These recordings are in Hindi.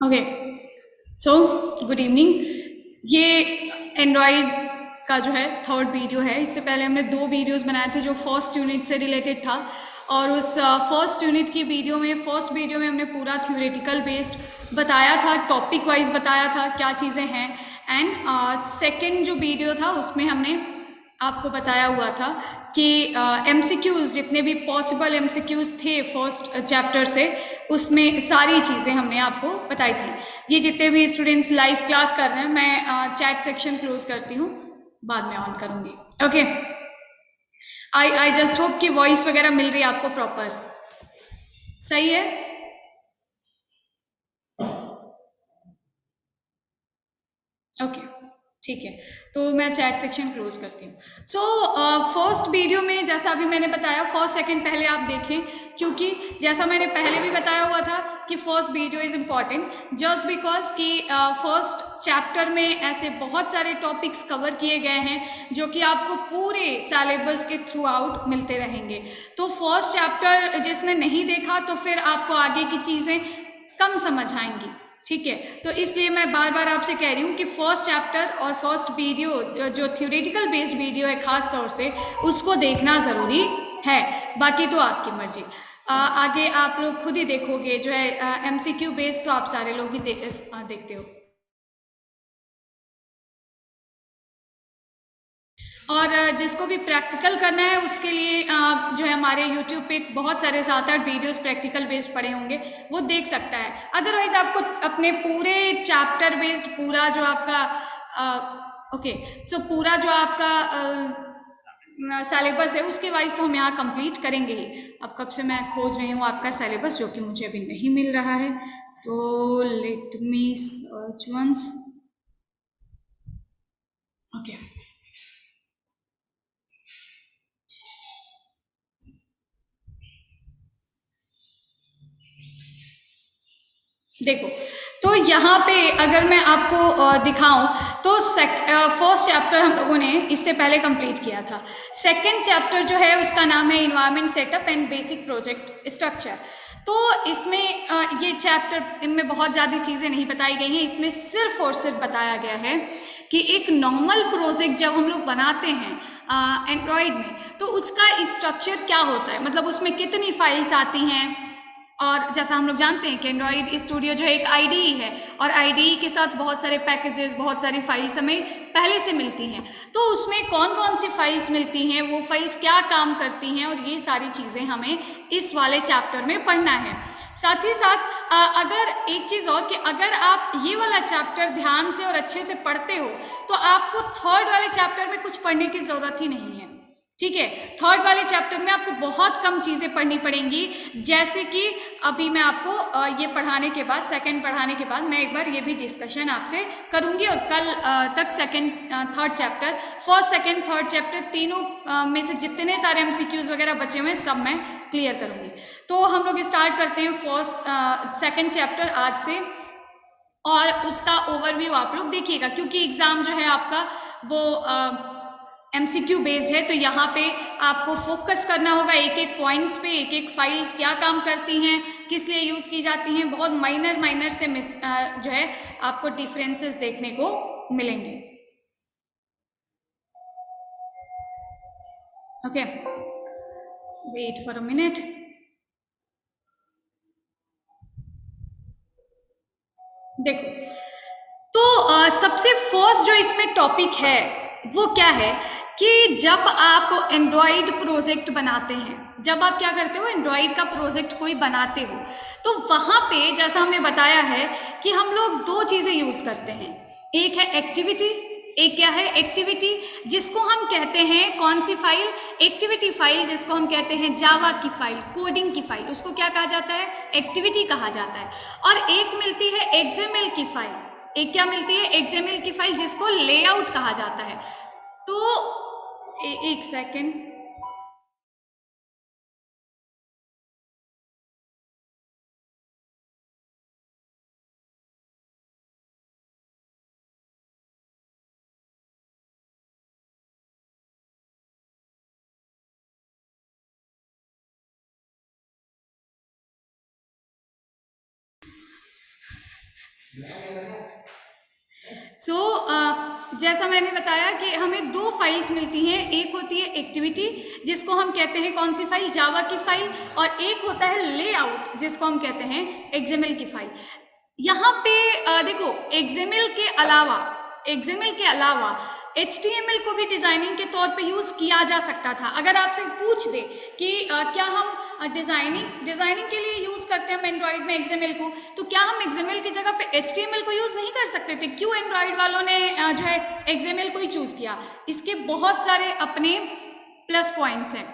Okay, so good evening. ये एंड्रॉयड का जो है थर्ड वीडियो है। इससे पहले हमने 2 वीडियोस बनाए थे जो फर्स्ट यूनिट से रिलेटेड था, और उस फर्स्ट यूनिट की फर्स्ट वीडियो में हमने पूरा थ्योरेटिकल बेस्ड बताया था, टॉपिक वाइज बताया था क्या चीज़ें हैं। एंड सेकेंड जो वीडियो था उसमें हमने आपको बताया हुआ था कि एमसीक्यूज, जितने भी पॉसिबल एमसीक्यूज थे फर्स्ट चैप्टर से, उसमें सारी चीज़ें हमने आपको बताई थी। ये जितने भी स्टूडेंट्स लाइव क्लास कर रहे हैं, मैं चैट सेक्शन क्लोज करती हूँ, बाद में ऑन करूँगी। ओके, आई जस्ट होप कि वॉइस वगैरह मिल रही है आपको प्रॉपर, सही है। ओके, ठीक है, तो मैं चैट सेक्शन क्लोज करती हूँ। सो फर्स्ट वीडियो में जैसा अभी मैंने बताया, फर्स्ट सेकंड पहले आप देखें, क्योंकि जैसा मैंने पहले भी बताया हुआ था कि first video is important just because कि फर्स्ट चैप्टर में ऐसे बहुत सारे टॉपिक्स कवर किए गए हैं जो कि आपको पूरे सिलेबस के थ्रू आउट मिलते रहेंगे। तो फर्स्ट चैप्टर जिसने नहीं देखा तो फिर आपको आगे की चीज़ें कम समझ आएंगी, ठीक है। तो इसलिए मैं बार बार आपसे कह रही हूँ कि फर्स्ट चैप्टर और फर्स्ट वीडियो जो थ्योरेटिकल बेस्ड वीडियो है खास तौर से, उसको देखना ज़रूरी है। बाकी तो आपकी मर्जी, आगे आप लोग खुद ही देखोगे। जो है एमसीक्यू बेस्ड तो आप सारे लोग ही देखते हो। और जिसको भी प्रैक्टिकल करना है उसके लिए जो है हमारे यूट्यूब पे बहुत सारे 7-8 वीडियोस प्रैक्टिकल बेस्ड पड़े होंगे, वो देख सकता है। अदरवाइज आपको अपने पूरे चैप्टर बेस्ड पूरा जो आपका ओके, तो पूरा जो आपका सिलेबस है उसके वाइज तो हम यहाँ कंप्लीट करेंगे ही। अब कब से मैं खोज रही हूँ आपका सिलेबस, जो कि मुझे अभी नहीं मिल रहा है, तो let me search once. Okay, देखो, तो यहाँ पे अगर मैं आपको दिखाऊं तो फर्स्ट चैप्टर हम लोगों ने इससे पहले कंप्लीट किया था। सेकंड चैप्टर जो है उसका नाम है environment setup and basic project structure. तो इसमें ये चैप्टर इनमें बहुत ज़्यादा चीज़ें नहीं बताई गई हैं। इसमें सिर्फ और सिर्फ बताया गया है कि एक नॉर्मल प्रोजेक्ट जब हम लोग बनाते हैं एंड्रॉयड में, तो उसका स्ट्रक्चर क्या होता है, मतलब उसमें कितनी फाइल्स आती हैं। और जैसा हम लोग जानते हैं कि एंड्रॉयड स्टूडियो जो है एक आईडीई है, और आईडीई के साथ बहुत सारे पैकेजेस, बहुत सारी फाइल्स हमें पहले से मिलती हैं। तो उसमें कौन कौन सी फाइल्स मिलती हैं, वो फाइल्स क्या काम करती हैं, और ये सारी चीज़ें हमें इस वाले चैप्टर में पढ़ना है। साथ ही साथ अगर एक चीज़ और, कि अगर आप ये वाला चैप्टर ध्यान से और अच्छे से पढ़ते हो तो आपको थर्ड वाले चैप्टर में कुछ पढ़ने की ज़रूरत ही नहीं है, ठीक है। थर्ड वाले चैप्टर में आपको बहुत कम चीज़ें पढ़नी पड़ेंगी। जैसे कि अभी मैं आपको ये पढ़ाने के बाद, सेकंड पढ़ाने के बाद, मैं एक बार ये भी डिस्कशन आपसे करूंगी, और कल तक second third chapter, first second third chapter तीनों में से जितने सारे एमसीक्यूज वगैरह बचे हुए हैं सब मैं क्लियर करूंगी। तो हम लोग स्टार्ट करते हैं फर्स्ट सेकंड चैप्टर आज से, और उसका ओवरव्यू आप लोग देखिएगा, क्योंकि एग्जाम जो है आपका वो एमसीक्यू बेस्ड है। तो यहाँ पे आपको फोकस करना होगा एक एक पॉइंट्स पे, एक एक फाइल्स क्या काम करती हैं, किस लिए यूज़ की जाती हैं, बहुत माइनर माइनर से जो है आपको डिफरेंसेस देखने को मिलेंगे। Okay, wait for a minute. देखो, तो सबसे फर्स्ट जो इसमें टॉपिक है वो क्या है, कि जब आप एंड्रॉइड प्रोजेक्ट बनाते हैं, जब आप क्या करते हो, एंड्रॉइड का प्रोजेक्ट कोई बनाते हो, तो वहाँ पे जैसा हमने बताया है कि हम लोग 2 चीज़ें यूज़ करते हैं। एक है एक्टिविटी, एक क्या है, एक्टिविटी, जिसको हम कहते हैं कौन सी फाइल, एक्टिविटी फाइल, जिसको हम कहते हैं जावा की फाइल, कोडिंग की फाइल, उसको क्या कहा जाता है, एक्टिविटी कहा जाता है। और एक मिलती है एक्सएमएल की फाइल, एक क्या मिलती है, एक्सएमएल की फाइल, जिसको लेआउट कहा जाता है। तो एक सेकेंड, सो जैसा मैंने बताया कि हमें दो फाइल्स मिलती हैं, एक होती है एक्टिविटी जिसको हम कहते हैं कौन सी फाइल, जावा की फाइल, और एक होता है लेआउट जिसको हम कहते हैं एक्सएमएल की फाइल। यहाँ पे देखो एक्सएमएल के अलावा HTML को भी डिजाइनिंग के तौर पे यूज किया जा सकता था। अगर आपसे पूछ दे कि क्या हम डिजाइनिंग के लिए यूज करते हैं हम एंड्रॉइड में XML को, तो क्या हम XML की जगह पे HTML को यूज नहीं कर सकते थे? क्यों एंड्रॉइड वालों ने जो है XML को ही चूज किया? इसके बहुत सारे अपने प्लस पॉइंट्स हैं।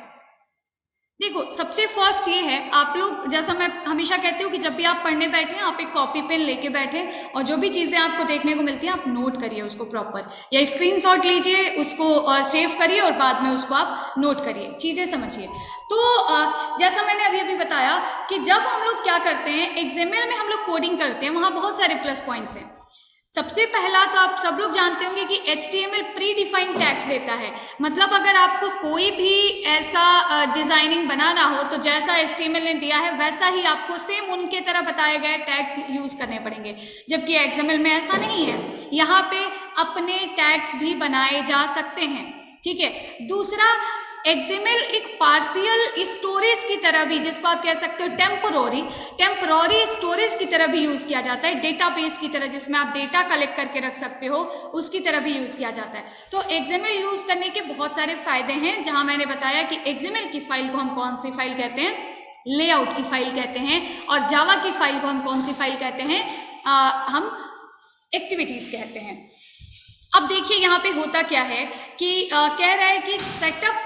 देखो, सबसे फर्स्ट ये है, आप लोग, जैसा मैं हमेशा कहती हूँ कि जब भी आप पढ़ने बैठे हैं आप एक कॉपी पेन लेके बैठे और जो भी चीज़ें आपको देखने को मिलती हैं आप नोट करिए उसको प्रॉपर, या स्क्रीनशॉट लीजिए, उसको सेव करिए और बाद में उसको आप नोट करिए, चीज़ें समझिए। तो जैसा मैंने अभी अभी बताया कि जब हम लोग क्या करते हैं XML में हम लोग कोडिंग करते हैं, वहाँ बहुत सारे प्लस पॉइंट्स हैं। सबसे पहला तो आप सब लोग जानते होंगे कि HTML प्री डिफाइंड टैग्स देता है। मतलब अगर आपको कोई भी ऐसा डिजाइनिंग बनाना हो तो जैसा HTML ने दिया है वैसा ही आपको सेम उनके तरह बताए गए टैग्स यूज करने पड़ेंगे, जबकि XML में ऐसा नहीं है। यहाँ पे अपने टैग्स भी बनाए जा सकते हैं, ठीक है। दूसरा, XML एक पार्शियल स्टोरेज की तरह भी, जिसको आप कह सकते हो टेम्पोररी स्टोरेज की तरह भी यूज किया जाता है, डेटाबेस की तरह जिसमें आप डेटा कलेक्ट करके रख सकते हो, उसकी तरह भी यूज किया जाता है। तो XML यूज करने के बहुत सारे फायदे हैं, जहां मैंने बताया कि XML की फाइल को हम कौन सी फाइल कहते हैं, लेआउट की फाइल कहते हैं, और जावा की फाइल को हम कौन सी फाइल कहते हैं, हम एक्टिविटीज कहते हैं। अब देखिए यहाँ पे होता क्या है कि कह रहा है कि सेटअप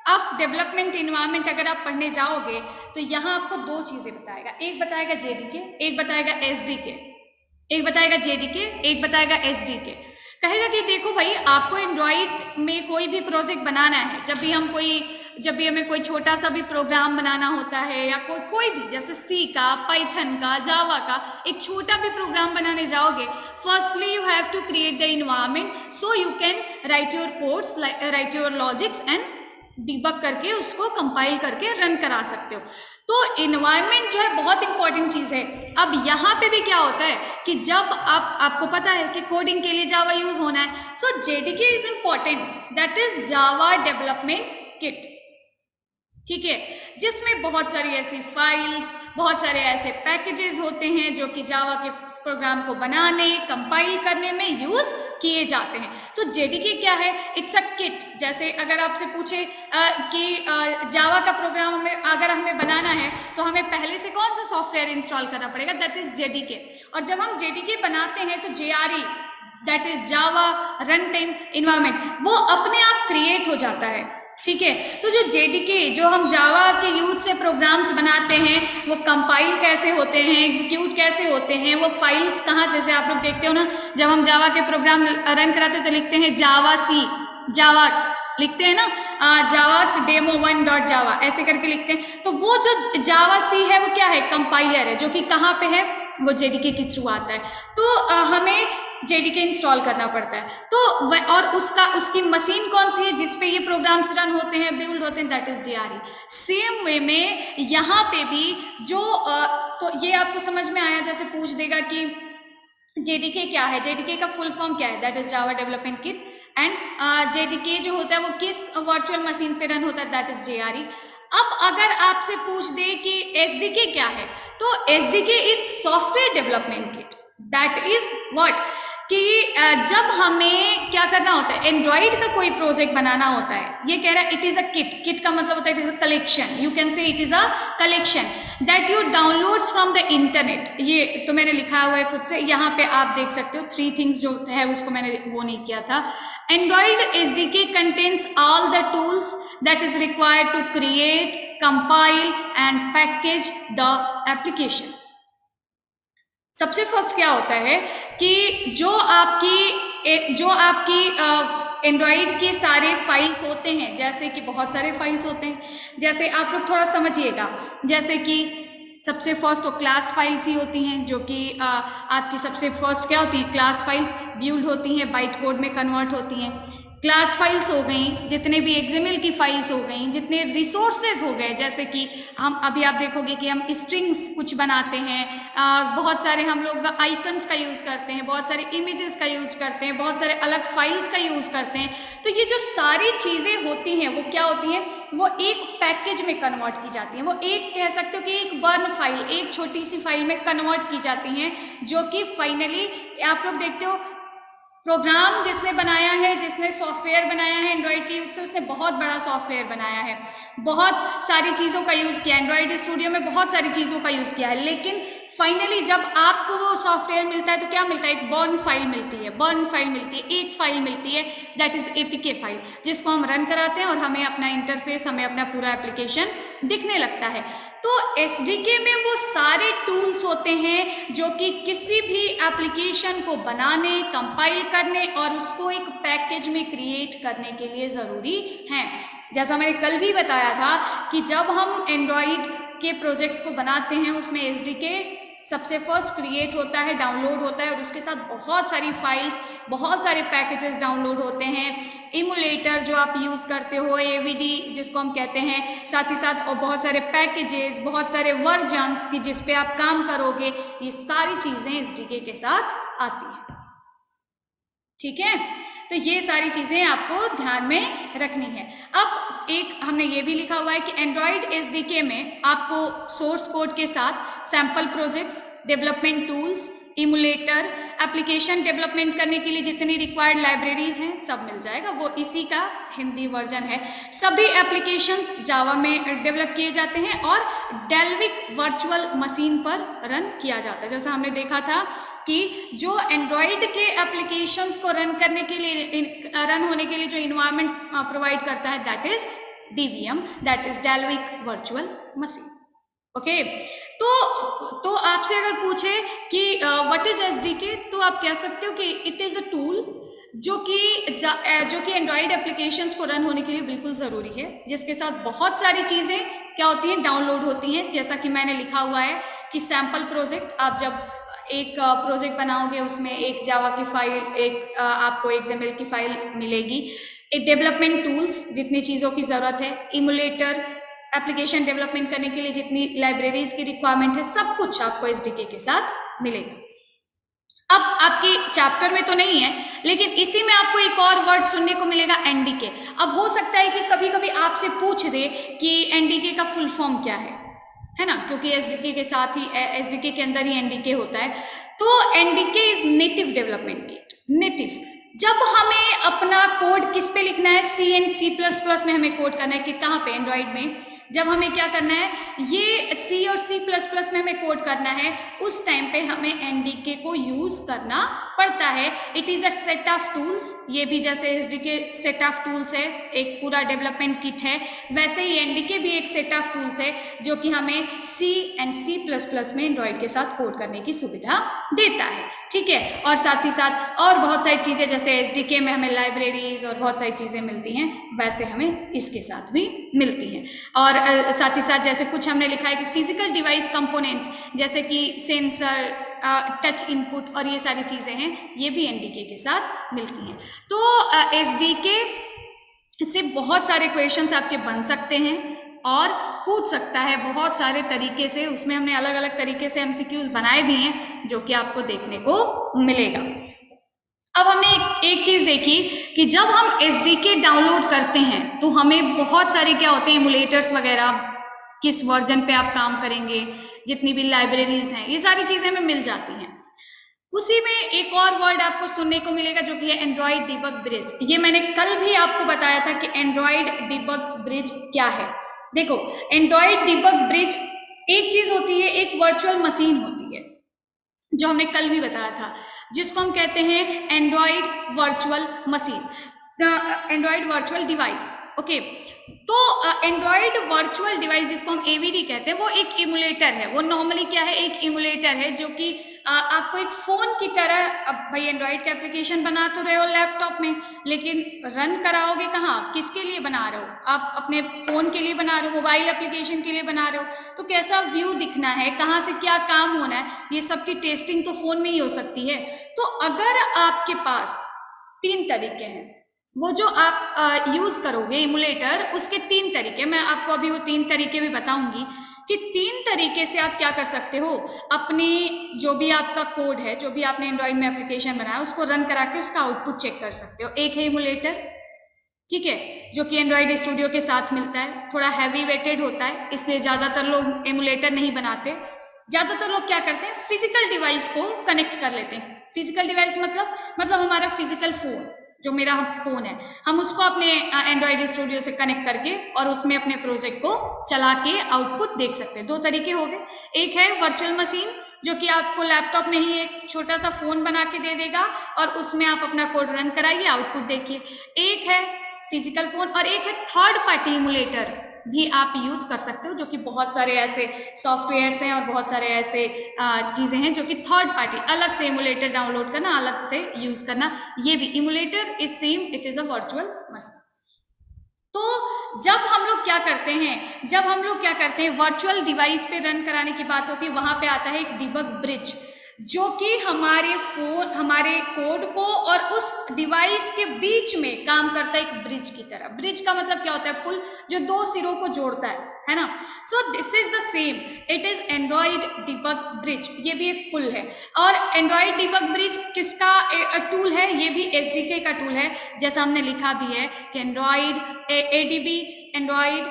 ऑफ डेवलपमेंट इन्वायरमेंट अगर आप पढ़ने जाओगे तो यहाँ आपको दो चीजें बताएगा, एक बताएगा JDK, एक बताएगा SDK, एक बताएगा JDK, एक बताएगा SDK। कहेगा कि देखो भाई, आपको एंड्रॉइड में कोई भी प्रोजेक्ट बनाना है, जब भी हमें कोई छोटा सा भी प्रोग्राम बनाना होता है, या कोई भी, जैसे C का, पाइथन का, जावा का एक छोटा भी प्रोग्राम बनाने जाओगे, firstly you have to create the environment so you can write your codes, write your logics and debug करके उसको कंपाइल करके रन करा सकते हो। तो इन्वायरमेंट जो है बहुत इंपॉर्टेंट चीज है। अब यहाँ पे भी क्या होता है कि जब आपको पता है कि कोडिंग के लिए जावा यूज होना है, सो JDK is important, that is Java development kit, ठीक है, जिसमें बहुत सारी ऐसी फाइल्स, बहुत सारे ऐसे पैकेजेस होते हैं जो कि जावा के प्रोग्राम को बनाने, कंपाइल करने में यूज किए जाते हैं। तो JDK क्या है? It's a kit. जैसे अगर आपसे पूछे कि जावा का प्रोग्राम अगर हमें बनाना है तो हमें पहले से कौन सा सॉफ्टवेयर इंस्टॉल करना पड़ेगा, दैट इज JDK। और जब हम JDK बनाते हैं तो JRE, that is Java run time environment, वो अपने आप क्रिएट हो जाता है, ठीक है। तो जो JDK, जो हम जावा के यूज से प्रोग्राम्स बनाते हैं, वो कंपाइल कैसे होते हैं, एग्जीक्यूट कैसे होते हैं, वो फाइल्स कहाँ, जैसे आप लोग देखते हो ना, जब हम जावा के प्रोग्राम रन कराते हो तो लिखते हैं जावा लिखते हैं ना, जावा demo1.java ऐसे करके लिखते हैं। तो वो जो जावा सी है वो क्या है, कंपाइलर है, जो कि कहाँ पे है, वो JDK के थ्रू आता है। तो हमें JDK इंस्टॉल करना पड़ता है। तो और उसकी मशीन कौन सी है जिसपे ये प्रोग्राम्स रन होते हैं, बिल्ड होते हैं, that is JRE। Same way में यहाँ पे भी जो तो ये आपको समझ में आया, जैसे पूछ देगा कि JDK क्या है, JDK का फुल फॉर्म क्या है, that is Java development kit, and JDK जो होता है वो किस वर्चुअल मशीन पे रन होता है, दैट इज JRE। अब अगर आपसे पूछ दे कि SDK क्या है, तो SDK is software development kit, that is what, कि जब हमें क्या करना होता है, एंड्रॉइड का कोई प्रोजेक्ट बनाना होता है, ये कह रहा है इट इज अ किट का मतलब होता है it is a collection, you can say it is a collection that you downloads from the internet. ये तो मैंने लिखा हुआ है खुद से, यहाँ पे आप देख सकते हो 3 थिंग्स जो है उसको मैंने वो नहीं किया था। Android SDK contains all the tools that is required to create, compile and package the application. सबसे फर्स्ट क्या होता है कि जो आपकी एंड्रॉइड के सारे फाइल्स होते हैं, जैसे कि बहुत सारे फाइल्स होते हैं, जैसे आप लोग थोड़ा समझिएगा, जैसे कि सबसे फर्स्ट तो क्लास फाइल्स ही होती हैं, जो कि आपकी सबसे फर्स्ट क्या होती है, क्लास फाइल्स बिल्ड होती हैं, बाइट कोड में कन्वर्ट होती हैं। क्लास फाइल्स हो गई, जितने भी एक्सएमएल की फाइल्स हो गई, जितने रिसोर्सेज हो गए, जैसे कि हम अभी आप देखोगे कि हम स्ट्रिंग्स कुछ बनाते हैं, बहुत सारे हम लोग आइकन्स का यूज़ करते हैं, बहुत सारे इमेजेस का यूज करते हैं, बहुत सारे अलग फाइल्स का यूज़ करते हैं। तो ये जो सारी चीज़ें होती हैं वो क्या होती हैं, वो एक पैकेज में कन्वर्ट की जाती हैं। वो एक कह सकते हो कि एक बर्न फाइल, एक छोटी सी फाइल में कन्वर्ट की जाती हैं, जो कि फाइनली आप लोग देखते हो प्रोग्राम जिसने बनाया है, जिसने सॉफ्टवेयर बनाया है एंड्रॉइड के यूज से, उसने बहुत बड़ा सॉफ्टवेयर बनाया है, बहुत सारी चीज़ों का यूज़ किया, एंड्रॉइड स्टूडियो में बहुत सारी चीज़ों का यूज़ किया है। लेकिन फाइनली जब आपको वो सॉफ्टवेयर मिलता है तो क्या मिलता है, एक बर्न फाइल मिलती है, बर्न फाइल मिलती है, एक फाइल मिलती है, दैट इज एपीके फाइल, जिसको हम रन कराते हैं और हमें अपना इंटरफेस, हमें अपना पूरा एप्लीकेशन दिखने लगता है। तो एसडीके में वो सारे टूल्स होते हैं जो कि किसी भी एप्लीकेशन को बनाने, कंपाइल करने और उसको एक पैकेज में क्रिएट करने के लिए ज़रूरी हैं। जैसा मैंने कल भी बताया था कि जब हम एंड्रॉइड के प्रोजेक्ट्स को बनाते हैं उसमें एसडीके सबसे फर्स्ट क्रिएट होता है, डाउनलोड होता है, और उसके साथ बहुत सारी फाइल्स, बहुत सारे पैकेजेस डाउनलोड होते हैं। इमुलेटर जो आप यूज़ करते हो, एवीडी जिसको हम कहते हैं, साथ ही साथ और बहुत सारे पैकेजेस, बहुत सारे वर्जन्स की जिस पे आप काम करोगे, ये सारी चीज़ें एसडीके के साथ आती हैं। ठीक है, तो ये सारी चीज़ें आपको ध्यान में रखनी है। अब एक हमने ये भी लिखा हुआ है कि एंड्रॉइड एसडीके में आपको सोर्स कोड के साथ sample projects, development tools, emulator, application development करने के लिए जितनी रिक्वायर्ड लाइब्रेरीज हैं सब मिल जाएगा। वो इसी का हिंदी वर्जन है। सभी एप्लीकेशंस जावा में डेवलप किए जाते हैं और डेल्विक वर्चुअल मशीन पर रन किया जाता है। जैसा हमने देखा था कि जो एंड्रॉइड के एप्लीकेशंस को रन करने के लिए, रन होने के लिए जो इन्वायरमेंट प्रोवाइड करता है, that is DVM, that is Dalvik virtual machine. Okay, तो आपसे अगर पूछे कि व्हाट इज एसडीके, तो आप कह सकते हो कि इट इज अ टूल जो कि एंड्रॉइड एप्लीकेशंस को रन होने के लिए बिल्कुल ज़रूरी है, जिसके साथ बहुत सारी चीज़ें क्या होती हैं, डाउनलोड होती हैं। जैसा कि मैंने लिखा हुआ है कि सैम्पल प्रोजेक्ट, आप जब एक प्रोजेक्ट बनाओगे उसमें एक जावा की फाइल, एक आपको एक्सएमएल की फाइल मिलेगी, एक डेवलपमेंट टूल्स जितनी चीज़ों की ज़रूरत है, इमुलेटर एप्लीकेशन डेवलपमेंट करने के लिए जितनी लाइब्रेरीज की रिक्वायरमेंट है, सब कुछ आपको एसडीके के साथ मिलेगा। अब आपके चैप्टर में तो नहीं है, लेकिन इसी में आपको एक और वर्ड सुनने को मिलेगा, एनडीके। अब हो सकता है कि कभी कभी आपसे पूछ दे कि एनडीके का फुल फॉर्म क्या है ना, क्योंकि एसडीके के साथ ही, एसडीके के अंदर ही एनडीके होता है। तो NDK is native development kit. Native, जब हमें अपना कोड किस पे लिखना है, C and C plus plus में हमें कोड करना है, कि कहाँ पे, एंड्रॉइड में। जब हमें क्या करना है, ये सी और सी प्लस प्लस में हमें कोड करना है, उस टाइम पे हमें एनडीके को यूज करना पड़ता है। It is a set of tools, ये भी जैसे एसडीके सेट ऑफ टूल्स है, एक पूरा डेवलपमेंट किट है, वैसे ही एनडीके भी एक सेट ऑफ टूल्स है जो कि हमें सी एंड सी प्लस प्लस में एंड्रॉइड के साथ कोड करने की सुविधा देता है। ठीक है, और साथ ही साथ और बहुत सारी चीज़ें, जैसे एसडीके में हमें लाइब्रेरीज और बहुत सारी चीज़ें मिलती हैं, वैसे हमें इसके साथ भी मिलती हैं। और साथ ही साथ जैसे कुछ हमने लिखा है कि फिजिकल डिवाइस कंपोनेंट्स, जैसे कि सेंसर, टच इनपुट और ये सारी चीज़ें हैं, ये भी एनडीके के साथ मिलती हैं। तो एसडीके से बहुत सारे क्वेश्चंस आपके बन सकते हैं और पूछ सकता है बहुत सारे तरीके से। उसमें हमने अलग अलग तरीके से एमसीक्यूज बनाए भी हैं जो कि आपको देखने को मिलेगा। अब हमने एक चीज़ देखी कि जब हम एसडीके डाउनलोड करते हैं तो हमें बहुत सारे क्या होते हैं, इमुलेटर्स वगैरह, किस वर्जन पे आप काम करेंगे, जितनी भी लाइब्रेरीज हैं, ये सारी चीज़ें हमें मिल जाती हैं। उसी में एक और वर्ड आपको सुनने को मिलेगा जो कि है एंड्रॉइड डिबग ब्रिज। ये मैंने कल भी आपको बताया था कि एंड्रॉइड डिबग ब्रिज क्या है। देखो, एंड्रॉइड डिबग ब्रिज एक चीज़ होती है, एक वर्चुअल मशीन होती है, जो हमने कल भी बताया था, जिसको हम कहते हैं Android virtual machine, Android virtual device. Okay, तो एंड्रॉइड वर्चुअल डिवाइस जिसको हम एवीडी कहते हैं, वो एक इमुलेटर है। वो नॉर्मली क्या है, एक इमुलेटर है जो कि आपको एक फ़ोन की तरह, अब भाई एंड्रॉइड का एप्लीकेशन बना तो रहे हो लैपटॉप में, लेकिन रन कराओगे कहाँ, किसके लिए बना रहे हो, आप अपने फ़ोन के लिए बना रहे हो, मोबाइल एप्लीकेशन के लिए बना रहे हो, तो कैसा व्यू दिखना है, कहाँ से क्या काम होना है, ये सब की टेस्टिंग तो फ़ोन में ही हो सकती है। तो अगर आपके पास तीन तरीके हैं, वो जो आप यूज करोगे इमुलेटर, उसके 3 तरीके, मैं आपको अभी वो 3 तरीके भी बताऊंगी कि 3 तरीके से आप क्या कर सकते हो, अपने जो भी आपका कोड है, जो भी आपने एंड्रॉइड में एप्लीकेशन बनाया, उसको रन करा के उसका आउटपुट चेक कर सकते हो। एक है इमुलेटर, ठीक है, जो कि एंड्रॉइड स्टूडियो के साथ मिलता है, थोड़ा हैवी वेटेड होता है, इसलिए ज़्यादातर लोग एमुलेटर नहीं बनाते। ज़्यादातर लोग क्या करते हैं, फिजिकल डिवाइस को कनेक्ट कर लेते हैं। फिजिकल डिवाइस मतलब हमारा फिजिकल फोन, जो मेरा फोन है, हम उसको अपने एंड्रॉइड स्टूडियो से कनेक्ट करके और उसमें अपने प्रोजेक्ट को चला के आउटपुट देख सकते हैं। 2 तरीके हो गए। एक है वर्चुअल मशीन, जो कि आपको लैपटॉप में ही एक छोटा सा फोन बना के दे देगा और उसमें आप अपना कोड रन कराइए, आउटपुट देखिए। एक है फिजिकल फोन, और एक है थर्ड पार्टी इमुलेटर भी आप यूज कर सकते हो, जो कि बहुत सारे ऐसे सॉफ्टवेयर्स हैं और बहुत सारे ऐसे चीजें हैं जो कि थर्ड पार्टी, अलग से इमुलेटर डाउनलोड करना, अलग से यूज करना। ये भी emulator is same, it is a virtual machine. तो जब हम लोग क्या करते हैं, वर्चुअल डिवाइस पे रन कराने की बात होती है, वहां पे आता है एक डिबग ब्रिज, जो कि हमारे कोड को और उस डिवाइस के बीच में काम करता है, एक ब्रिज की तरह। ब्रिज का मतलब क्या होता है, पुल, जो 2 सिरों को जोड़ता है ना। सो this is the same, it is Android debug bridge, ये भी एक पुल है। और एंड्रॉइड डिबग ब्रिज किसका टूल है, ये भी एसडीके का टूल है, जैसा हमने लिखा भी है कि एंड्रॉइड एडीबी एंड्रॉइड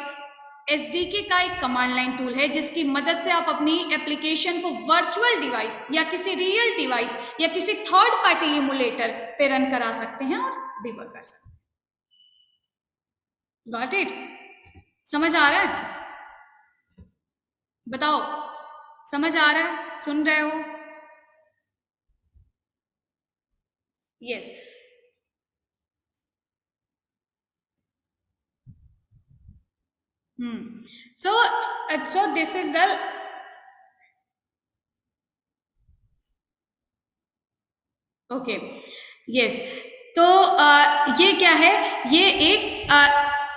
एसडीके का एक कमांड लाइन टूल है, जिसकी मदद से आप अपनी एप्लीकेशन को वर्चुअल डिवाइस या किसी रियल डिवाइस या किसी थर्ड पार्टी इमुलेटर पे रन करा सकते हैं और डिबग कर सकते हैं। Got it? समझ आ रहा है? बताओ, समझ आ रहा है? सुन रहे हो? Yes. So this is the, okay, yes. तो ये क्या है, ये एक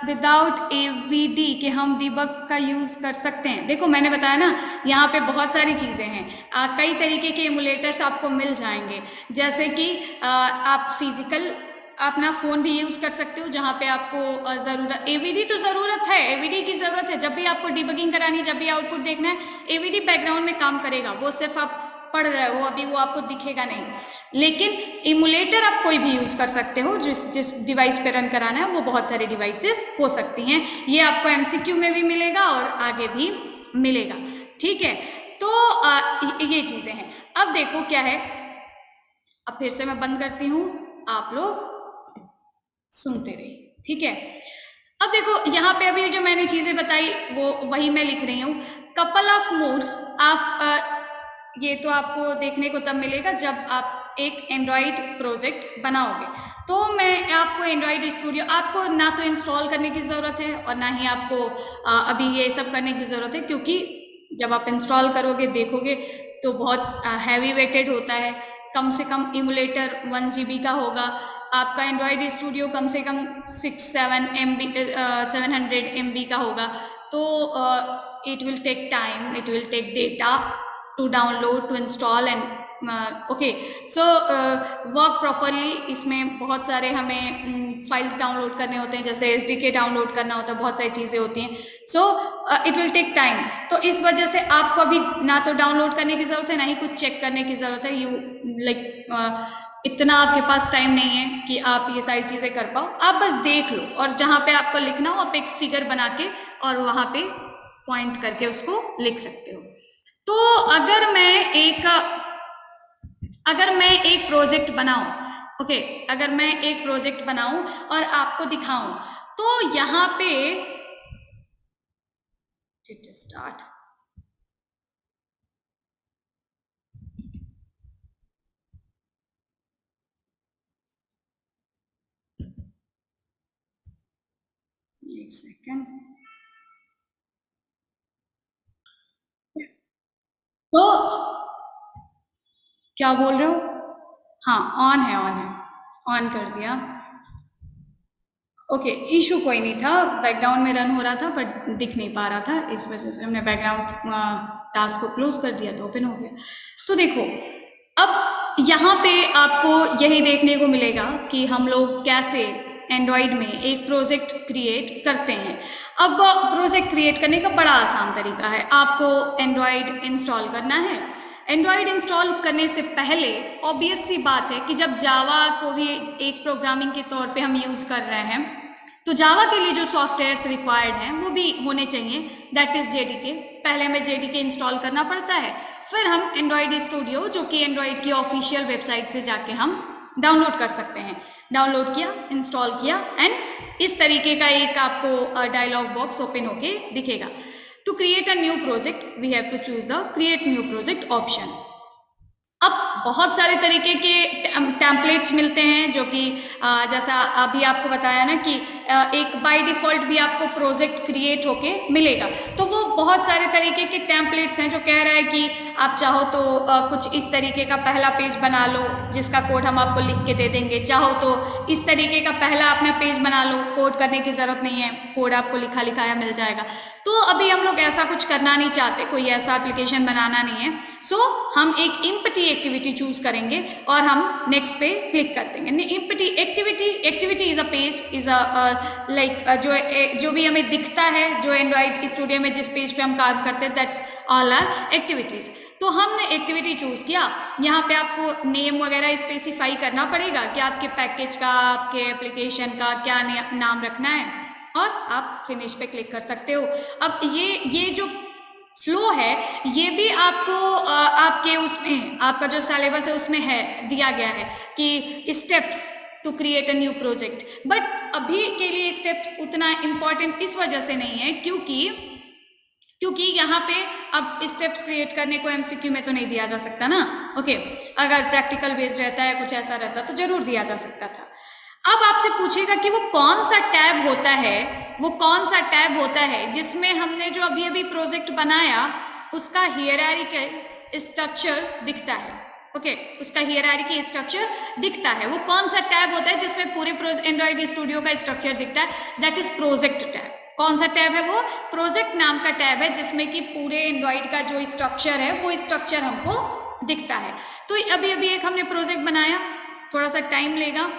विदाउट एवीडी के हम डिबग का यूज कर सकते हैं। देखो मैंने बताया ना, यहाँ पे बहुत सारी चीजें हैं, कई तरीके के इमुलेटर्स आपको मिल जाएंगे, जैसे कि आप फिजिकल अपना फोन भी यूज कर सकते हो, जहाँ पे आपको जरूरत, एवीडी तो जरूरत है, एवीडी की जरूरत है जब भी आपको डिबगिंग करानी है, जब भी आउटपुट देखना है, एवीडी बैकग्राउंड में काम करेगा, वो सिर्फ आप पढ़ रहे हो, अभी वो आपको दिखेगा नहीं। लेकिन इमुलेटर आप कोई भी यूज कर सकते हो, जिस डिवाइस पे रन कराना है, वो बहुत सारी डिवाइसेस हो सकती हैं। ये आपको एमसीक्यू में भी मिलेगा और आगे भी मिलेगा, ठीक है। तो ये चीजें हैं। अब देखो क्या है, अब फिर से मैं बंद करती हूँ, आप लोग सुनते रहिए, ठीक है। अब देखो यहाँ पे अभी जो मैंने चीजें बताई वो वही मैं लिख रही हूँ। कपल ऑफ मोड्स ऑफ, ये तो आपको देखने को तब मिलेगा जब आप एक एंड्रॉइड प्रोजेक्ट बनाओगे। तो मैं आपको एंड्रॉइड स्टूडियो, आपको ना तो इंस्टॉल करने की ज़रूरत है और ना ही आपको अभी ये सब करने की ज़रूरत है, क्योंकि जब आप इंस्टॉल करोगे देखोगे तो बहुत हैवी वेटेड होता है। कम से कम इमुलेटर 1 GB का होगा, आपका एंड्रॉइड स्टूडियो कम से कम 700 MB का होगा। तो it will take time, it will take data to download, to install and okay. So work properly, इसमें बहुत सारे हमें फाइल्स डाउनलोड करने होते हैं, जैसे एसडीके डाउनलोड करना होता है, बहुत सारी चीज़ें होती हैं। So it will take time. तो इस वजह से आपको अभी ना तो डाउनलोड करने की ज़रूरत है, ना ही कुछ चेक करने की ज़रूरत है। यू लाइक इतना आपके पास टाइम नहीं है कि आप ये सारी चीज़ें कर पाओ। आप बस देख लो, और जहाँ पे आपको लिखना हो आप एक फिगर बना के और वहाँ पे पॉइंट करके उसको लिख सकते हो। तो अगर मैं एक प्रोजेक्ट बनाऊं, ओके, अगर मैं एक प्रोजेक्ट बनाऊं और आपको दिखाऊं, तो यहाँ पे स्टार्ट, एक सेकेंड। तो क्या बोल रहे हो? हाँ, ऑन है, ऑन है, ऑन कर दिया। ओके, इशू कोई नहीं था, बैकग्राउंड में रन हो रहा था बट दिख नहीं पा रहा था, इस वजह से हमने बैकग्राउंड टास्क को क्लोज कर दिया तो ओपन हो गया। तो देखो, अब यहाँ पे आपको यही देखने को मिलेगा कि हम लोग कैसे एंड्रॉयड में एक प्रोजेक्ट क्रिएट करते हैं। अब प्रोजेक्ट क्रिएट करने का बड़ा आसान तरीका है। आपको एंड्रॉयड इंस्टॉल करना है। एंड्रॉयड इंस्टॉल करने से पहले ऑब्वियस सी बात है कि जब जावा को भी एक प्रोग्रामिंग के तौर पे हम यूज़ कर रहे हैं तो जावा के लिए जो सॉफ्टवेयर्स रिक्वायर्ड हैं वो भी होने चाहिए, दैट इज़ जेडीके। पहले हमें जेडीके इंस्टॉल करना पड़ता है, फिर हम एंड्रॉयड स्टूडियो जो कि एंड्रॉयड की ऑफिशियल वेबसाइट से जाके हम डाउनलोड कर सकते हैं। डाउनलोड किया, इंस्टॉल किया एंड इस तरीके का एक आपको डायलॉग बॉक्स ओपन होके दिखेगा। To create a new project we have to choose the create new project option. अब बहुत सारे तरीके के टेम्पलेट्स मिलते हैं जो कि जैसा अभी आपको बताया ना कि एक बाय डिफ़ॉल्ट भी आपको प्रोजेक्ट क्रिएट होके मिलेगा। तो वो बहुत सारे तरीके के टेम्पलेट्स हैं जो कह रहा है कि आप चाहो तो कुछ इस तरीके का पहला पेज बना लो जिसका कोड हम आपको लिख के दे देंगे, चाहो तो इस तरीके का पहला अपना पेज बना लो, कोड करने की ज़रूरत नहीं है, कोड आपको लिखा लिखाया मिल जाएगा। तो अभी हम लोग ऐसा कुछ करना नहीं चाहते, कोई ऐसा एप्लीकेशन बनाना नहीं है। सो हम एक एम्प्टी एक्टिविटी चूज करेंगे और हम नेक्स्ट पे क्लिक कर देंगे। Empty activity is a page, is a like जो भी हमें दिखता है, जो एंड्रॉइड स्टूडियो में जिस पेज पे हम काम करते हैं, दैट्स ऑल आर एक्टिविटीज। तो हमने एक्टिविटी चूज किया। यहाँ पे आपको नेम वगैरह स्पेसिफाई करना पड़ेगा कि आपके पैकेज का, आपके एप्लीकेशन का क्या नाम रखना है और आप फिनिश पे क्लिक कर सकते हो। अब ये जो फ्लो है ये भी आपको आपके उसमें आपका जो सिलेबस है उसमें है दिया गया है कि steps to create a new project. But अभी के लिए स्टेप्स उतना इम्पॉर्टेंट इस वजह से नहीं है क्योंकि यहाँ पे अब स्टेप्स क्रिएट करने को एमसीक्यू में तो नहीं दिया जा सकता ना। ओके, अगर प्रैक्टिकल बेस्ड रहता है, कुछ ऐसा रहता तो जरूर दिया जा सकता था। अब आपसे पूछेगा कि वो कौन सा टैब होता है जिसमें हमने जो अभी प्रोजेक्ट बनाया उसका हियरार्की स्ट्रक्चर दिखता है। ओके, उसका हियरार्की स्ट्रक्चर दिखता है। वो कौन सा टैब होता है जिसमें पूरे एंड्रॉइड स्टूडियो का स्ट्रक्चर दिखता है, दैट इज प्रोजेक्ट टैब। कौन सा टैब है वो? प्रोजेक्ट नाम का टैब है जिसमें कि पूरे एंड्रॉइड का जो स्ट्रक्चर है वो स्ट्रक्चर हमको दिखता है। तो अभी एक हमने प्रोजेक्ट बनाया, थोड़ा सा टाइम लेगा,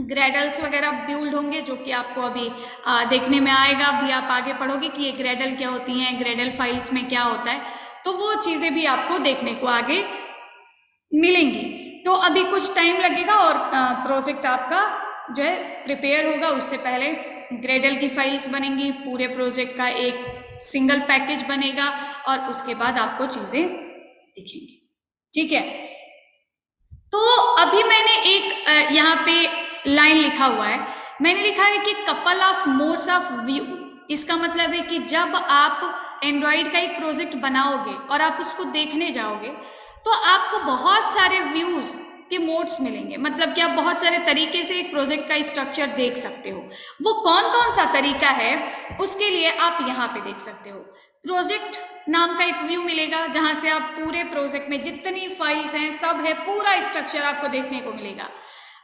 ग्रेडल्स वगैरह बिल्ड होंगे जो कि आपको अभी देखने में आएगा। अभी आप आगे पढ़ोगे कि ये ग्रेडल क्या होती हैं, ग्रेडल फाइल्स में क्या होता है, तो वो चीज़ें भी आपको देखने को आगे मिलेंगी। तो अभी कुछ टाइम लगेगा और प्रोजेक्ट आपका जो है प्रिपेयर होगा। उससे पहले ग्रेडल की फाइल्स बनेंगी, पूरे प्रोजेक्ट का एक सिंगल पैकेज बनेगा और उसके बाद आपको चीज़ें दिखेंगी। ठीक है, तो अभी मैंने एक यहाँ पे लाइन लिखा हुआ है, मैंने लिखा है कि couple of modes of view. इसका मतलब है कि जब आप एंड्रॉइड का एक प्रोजेक्ट बनाओगे और आप उसको देखने जाओगे तो आपको बहुत सारे व्यूज के मोड्स मिलेंगे। मतलब कि आप बहुत सारे तरीके से एक प्रोजेक्ट का स्ट्रक्चर देख सकते हो। वो कौन कौन सा तरीका है उसके लिए आप यहाँ पे देख सकते हो। प्रोजेक्ट नाम का एक व्यू मिलेगा जहां से आप पूरे प्रोजेक्ट में जितनी फाइल्स हैं सब है, पूरा स्ट्रक्चर आपको देखने को मिलेगा।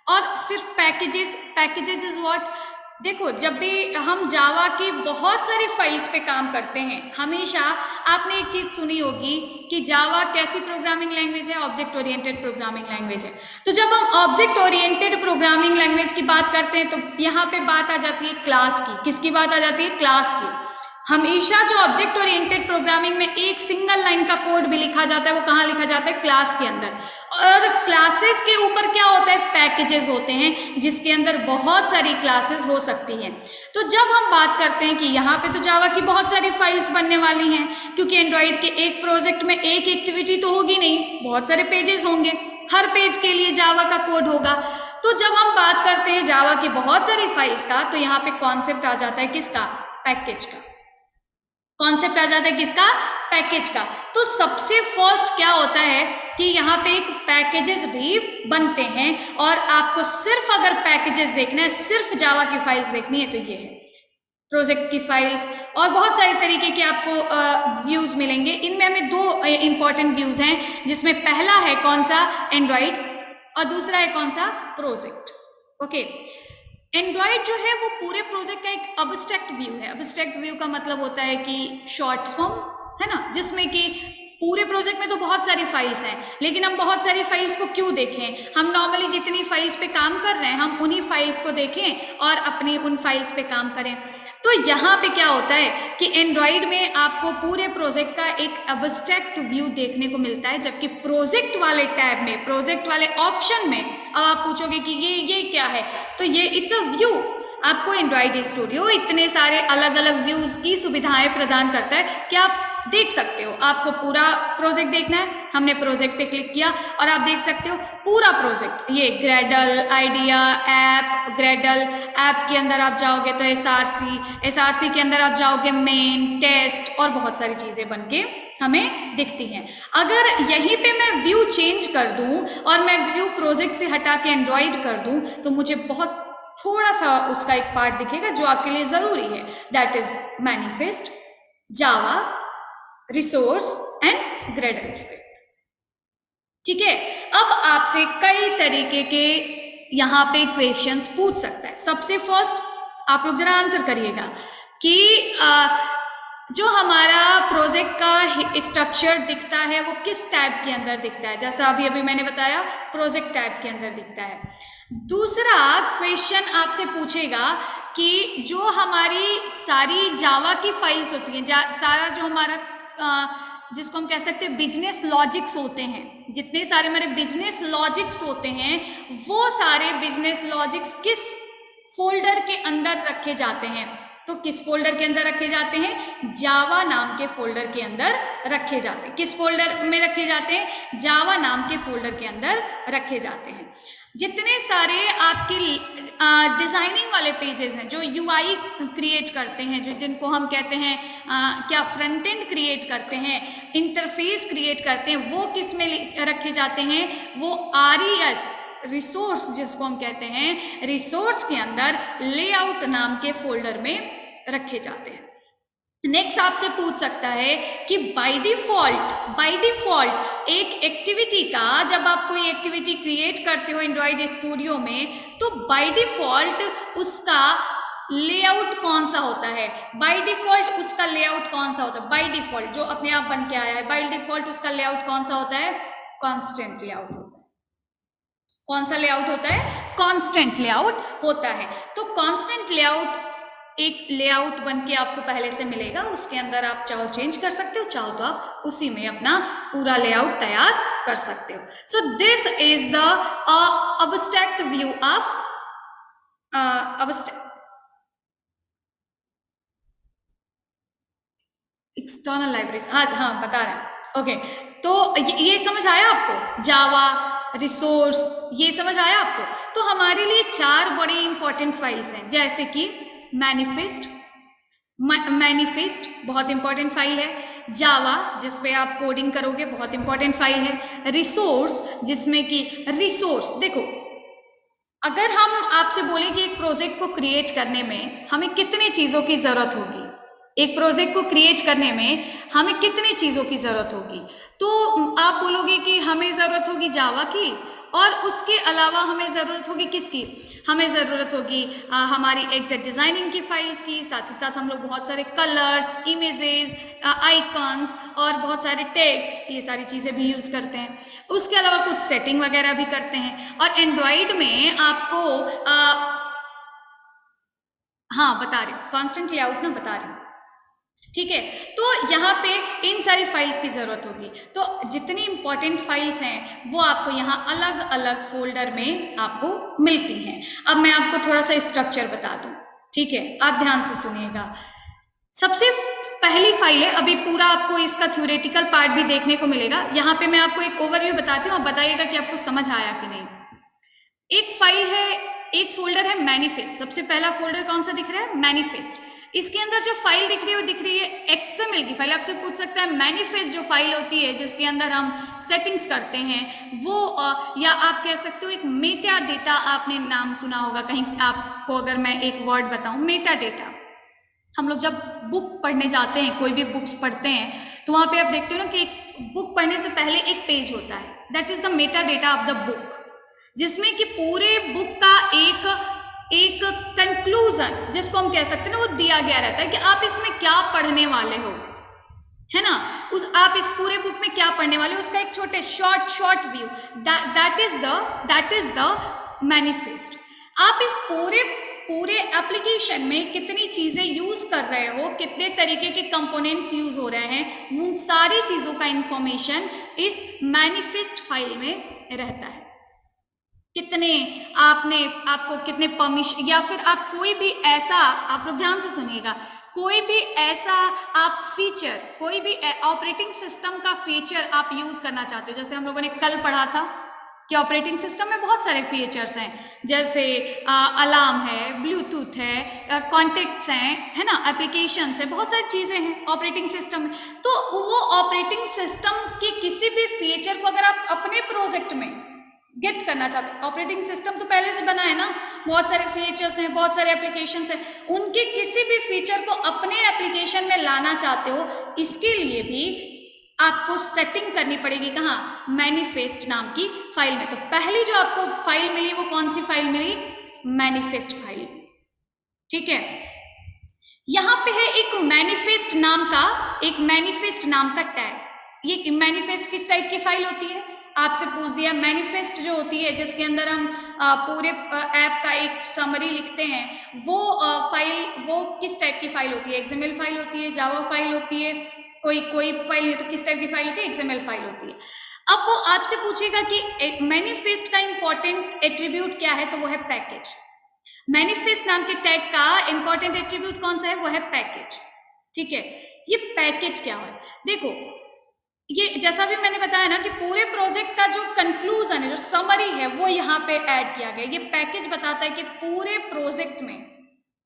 और सिर्फ पैकेजेस इज व्हाट, देखो जब भी हम जावा की बहुत सारी फाइल्स पे काम करते हैं, हमेशा आपने एक चीज सुनी होगी कि जावा कैसी प्रोग्रामिंग लैंग्वेज है, ऑब्जेक्ट ओरिएंटेड प्रोग्रामिंग लैंग्वेज है। तो जब हम ऑब्जेक्ट ओरिएंटेड प्रोग्रामिंग लैंग्वेज की बात करते हैं तो यहाँ पे बात आ जाती है क्लास की। किसकी बात आ जाती है? क्लास की। हमेशा जो ऑब्जेक्ट ओरिएंटेड प्रोग्रामिंग में एक सिंगल लाइन का कोड भी लिखा जाता है वो कहाँ लिखा जाता है? क्लास के अंदर। और क्लासेस के ऊपर क्या होता है? पैकेजेस होते हैं जिसके अंदर बहुत सारी क्लासेस हो सकती हैं। तो जब हम बात करते हैं कि यहाँ पे तो जावा की बहुत सारी फाइल्स बनने वाली हैं, क्योंकि एंड्रॉइड के एक प्रोजेक्ट में एक एक्टिविटी तो होगी नहीं, बहुत सारे पेजेस होंगे, हर पेज के लिए जावा का कोड होगा। तो जब हम बात करते हैं जावा की बहुत सारी फाइल्स का तो यहाँ पे कॉन्सेप्ट आ जाता है किसका? पैकेज का। कॉन्सेप्ट आ जाता है किसका? पैकेज का। तो सबसे फर्स्ट क्या होता है कि यहाँ पे एक पैकेजेस भी बनते हैं और आपको सिर्फ अगर पैकेजेस देखना है, सिर्फ जावा की फाइल्स देखनी है तो ये है प्रोजेक्ट की फाइल्स। और बहुत सारे तरीके के आपको व्यूज मिलेंगे। इनमें हमें दो इंपॉर्टेंट व्यूज हैं जिसमें पहला है कौन सा? एंड्रॉइड, और दूसरा है कौन सा? प्रोजेक्ट। ओके, एंड्रॉइड जो है वो पूरे प्रोजेक्ट का एक अब्स्ट्रैक्ट व्यू है। अब्स्ट्रैक्ट व्यू का मतलब होता है कि शॉर्ट फॉर्म है ना, जिसमें कि पूरे प्रोजेक्ट में तो बहुत सारी फाइल्स हैं, लेकिन हम बहुत सारी फाइल्स को क्यों देखें? हम नॉर्मली जितनी फाइल्स पे काम कर रहे हैं हम उन्हीं फाइल्स को देखें और अपनी उन फाइल्स पे काम करें। तो यहाँ पे क्या होता है कि एंड्रॉइड में आपको पूरे प्रोजेक्ट का एक एब्स्ट्रैक्ट व्यू देखने को मिलता है, जबकि प्रोजेक्ट वाले टैब में, प्रोजेक्ट वाले ऑप्शन में अब आप पूछोगे कि ये क्या है, तो ये इट्स अ व्यू। आपको एंड्रॉइड स्टूडियो इतने सारे अलग अलग व्यूज की सुविधाएं प्रदान करता है कि आप देख सकते हो। आपको पूरा प्रोजेक्ट देखना है, हमने प्रोजेक्ट पे क्लिक किया और आप देख सकते हो पूरा प्रोजेक्ट। ये Gradle, idea, app, Gradle app के अंदर आप जाओगे तो एसआरसी के अंदर आप जाओगे मेन, टेस्ट और बहुत सारी चीजें बन के हमें दिखती हैं। अगर यहीं पे मैं व्यू चेंज कर दूं और मैं व्यू प्रोजेक्ट से हटा के एंड्रॉइड कर दूं तो मुझे बहुत थोड़ा सा उसका एक पार्ट दिखेगा जो आपके लिए जरूरी है, that is manifest, Java, resource and Gradle script. ठीक है, अब आपसे कई तरीके के यहाँ पे क्वेश्चंस पूछ सकता है। सबसे फर्स्ट आप लोग जरा आंसर करिएगा कि जो हमारा प्रोजेक्ट का स्ट्रक्चर दिखता है वो किस टैब के अंदर दिखता है। जैसा अभी मैंने बताया प्रोजेक्ट टैब के अंदर दिखता है। दूसरा क्वेश्चन आपसे पूछेगा कि जो हमारी सारी जावा की फाइल्स होती हैं, सारा जो हमारा जिसको हम कह सकते हैं बिजनेस लॉजिक्स होते हैं, जितने सारे हमारे बिजनेस लॉजिक्स होते हैं वो सारे बिजनेस लॉजिक्स किस फोल्डर के अंदर रखे जाते हैं। तो किस फोल्डर के अंदर रखे जाते हैं? जावा नाम के फोल्डर के अंदर रखे जाते हैं। किस फोल्डर में रखे जाते हैं? जावा नाम के फोल्डर के अंदर रखे जाते हैं। जितने सारे आपके डिजाइनिंग वाले पेजेस हैं, जो यूआई क्रिएट करते हैं, जो जिनको हम कहते हैं क्या फ्रंट एंड क्रिएट करते हैं, इंटरफेस क्रिएट करते हैं, वो किस में रखे जाते हैं? वो RES रिसोर्स जिसको हम कहते हैं, रिसोर्स के अंदर लेआउट नाम के फोल्डर में रखे जाते हैं। नेक्स्ट आपसे पूछ सकता है कि बाय डिफॉल्ट एक एक्टिविटी का, जब आप कोई एक्टिविटी क्रिएट करते हो एंड्रॉइड स्टूडियो में, तो बाय डिफॉल्ट उसका लेआउट कौन सा होता है? बाय डिफॉल्ट उसका लेआउट कौन सा होता है? बाय डिफॉल्ट जो अपने आप बन के आया है, बाय डिफॉल्ट उसका लेआउट कौन सा होता है? कॉन्स्टेंट लेआउट होता है। कौन सा लेआउट होता है? कॉन्स्टेंट लेआउट होता है। तो कॉन्स्टेंट लेआउट एक लेआउट बन के आपको पहले से मिलेगा, उसके अंदर आप चाहो चेंज कर सकते हो, चाहो तो आप उसी में अपना पूरा लेआउट तैयार कर सकते हो। सो this is the abstract view of external libraries. हाँ बता रहे हैं। ओके, तो ये समझ आया आपको? जावा, रिसोर्स, ये समझ आया आपको? तो हमारे लिए 4 बड़ी इंपॉर्टेंट फाइल्स हैं, जैसे कि मैनिफेस्ट बहुत इंपॉर्टेंट फाइल है, जावा जिसपे आप कोडिंग करोगे बहुत इंपॉर्टेंट फाइल है, रिसोर्स जिसमें कि रिसोर्स, देखो अगर हम आपसे बोलें कि एक प्रोजेक्ट को क्रिएट करने में हमें कितनी चीज़ों की ज़रूरत होगी, एक प्रोजेक्ट को क्रिएट करने में हमें कितनी चीज़ों की ज़रूरत होगी, तो आप बोलोगे कि हमें ज़रूरत होगी जावा की, और उसके अलावा हमें ज़रूरत होगी किसकी? हमें ज़रूरत होगी हमारी एग्जैक्ट डिज़ाइनिंग की फाइल्स की, साथ ही साथ हम लोग बहुत सारे कलर्स, इमेजेस, आइकॉन्स और बहुत सारे टेक्स्ट, ये सारी चीज़ें भी यूज़ करते हैं। उसके अलावा कुछ सेटिंग वगैरह भी करते हैं। और एंड्रॉइड में आपको हाँ बता रही हूँ, कॉन्स्टेंट लेआउट ना बता रही हूँ, ठीक है। तो यहाँ पे इन सारी फाइल्स की ज़रूरत होगी। तो जितनी इंपॉर्टेंट फाइल्स हैं वो आपको यहाँ अलग अलग फोल्डर में आपको मिलती हैं। अब मैं आपको थोड़ा सा स्ट्रक्चर बता दूँ, ठीक है, आप ध्यान से सुनिएगा। सबसे पहली फाइल है, अभी पूरा आपको इसका थ्योरेटिकल पार्ट भी देखने को मिलेगा। यहाँ पे मैं आपको एक ओवरव्यू बताती हूँ, आप बताइएगा कि आपको समझ आया कि नहीं। एक फाइल है, एक फोल्डर है मैनिफेस्ट। सबसे पहला फोल्डर कौन सा दिख रहा है? मैनिफेस्ट। इसके अंदर जो फाइल दिख रही है वो दिख रही है एक्सएमएल की फाइल। आपसे पूछ सकता है मैनिफेस्ट जो फाइल होती है जिसके अंदर हम सेटिंग्स करते हैं वो या आप कह सकते हो एक मेटा डेटा, आपने नाम सुना होगा कहीं। आपको अगर मैं एक वर्ड बताऊं, मेटा डेटा, हम लोग जब बुक पढ़ने जाते हैं, कोई भी बुक्स पढ़ते हैं, तो वहाँ पे आप देखते हो ना कि एक बुक पढ़ने से पहले एक पेज होता है, that is the meta data of the book, जिसमें कि पूरे बुक का एक कंक्लूजन जिसको हम कह सकते हैं ना वो दिया गया रहता है कि आप इसमें क्या पढ़ने वाले हो, है ना। आप इस पूरे बुक में क्या पढ़ने वाले हो उसका एक छोटे short view, that is the manifest. आप इस पूरे एप्लीकेशन में कितनी चीजें यूज कर रहे हो, कितने तरीके के कंपोनेंट्स यूज हो रहे हैं, उन सारी चीजों का इंफॉर्मेशन इस मैनिफेस्ट फाइल में रहता है। कितने आपको कितने परमिशन, या फिर आप कोई भी ऐसा, आप लोग ध्यान से सुनिएगा, कोई भी ऐसा आप फीचर, कोई भी ऑपरेटिंग सिस्टम का फीचर आप यूज करना चाहते हो, जैसे हम लोगों ने कल पढ़ा था कि ऑपरेटिंग सिस्टम में बहुत सारे फीचर्स हैं, जैसे अलार्म है, ब्लूटूथ है, कॉन्टेक्ट्स हैं, है ना, एप्लीकेशन है, बहुत सारी चीजें हैं ऑपरेटिंग सिस्टम में। तो वो ऑपरेटिंग सिस्टम के किसी भी फीचर को अगर आप अपने प्रोजेक्ट में गेट करना चाहते हो, ऑपरेटिंग सिस्टम तो पहले से बना है ना, बहुत सारे फीचर्स हैं, बहुत सारे एप्लीकेशंस हैं, उनके किसी भी फीचर को अपने एप्लीकेशन में लाना चाहते हो, इसके लिए भी आपको सेटिंग करनी पड़ेगी, कहाँ, मैनिफेस्ट नाम की फाइल में। तो पहली जो आपको फाइल मिली वो कौन सी फाइल मिली, मैनिफेस्ट फाइल, ठीक है। यहां पे है एक मैनिफेस्ट नाम का टैग। ये मैनिफेस्ट किस टाइप की फाइल होती है, आपसे पूछ दिया। मैनिफेस्ट जो होती है जिसके अंदर हम पूरे ऐप का एक समरी लिखते हैं, वो फाइल, वो किस टाइप की फाइल होती है, एक्सएमएल फाइल होती है, जावा फाइल होती है, कोई फाइल है तो किस टाइप की फाइल होती है, एक्सएमएल फाइल होती है। अब वो आपसे पूछेगा कि मैनिफेस्ट का इंपॉर्टेंट एट्रीब्यूट क्या है, तो वो है पैकेज। मैनिफेस्ट नाम के टैग का इंपॉर्टेंट एट्रीब्यूट कौन सा है, वो है पैकेज, ठीक है। ये पैकेज क्या है, देखो, ये जैसा भी मैंने बताया ना कि पूरे प्रोजेक्ट का जो कंक्लूजन है, जो समरी है, वो यहाँ पे ऐड किया गया। ये पैकेज बताता है कि पूरे प्रोजेक्ट में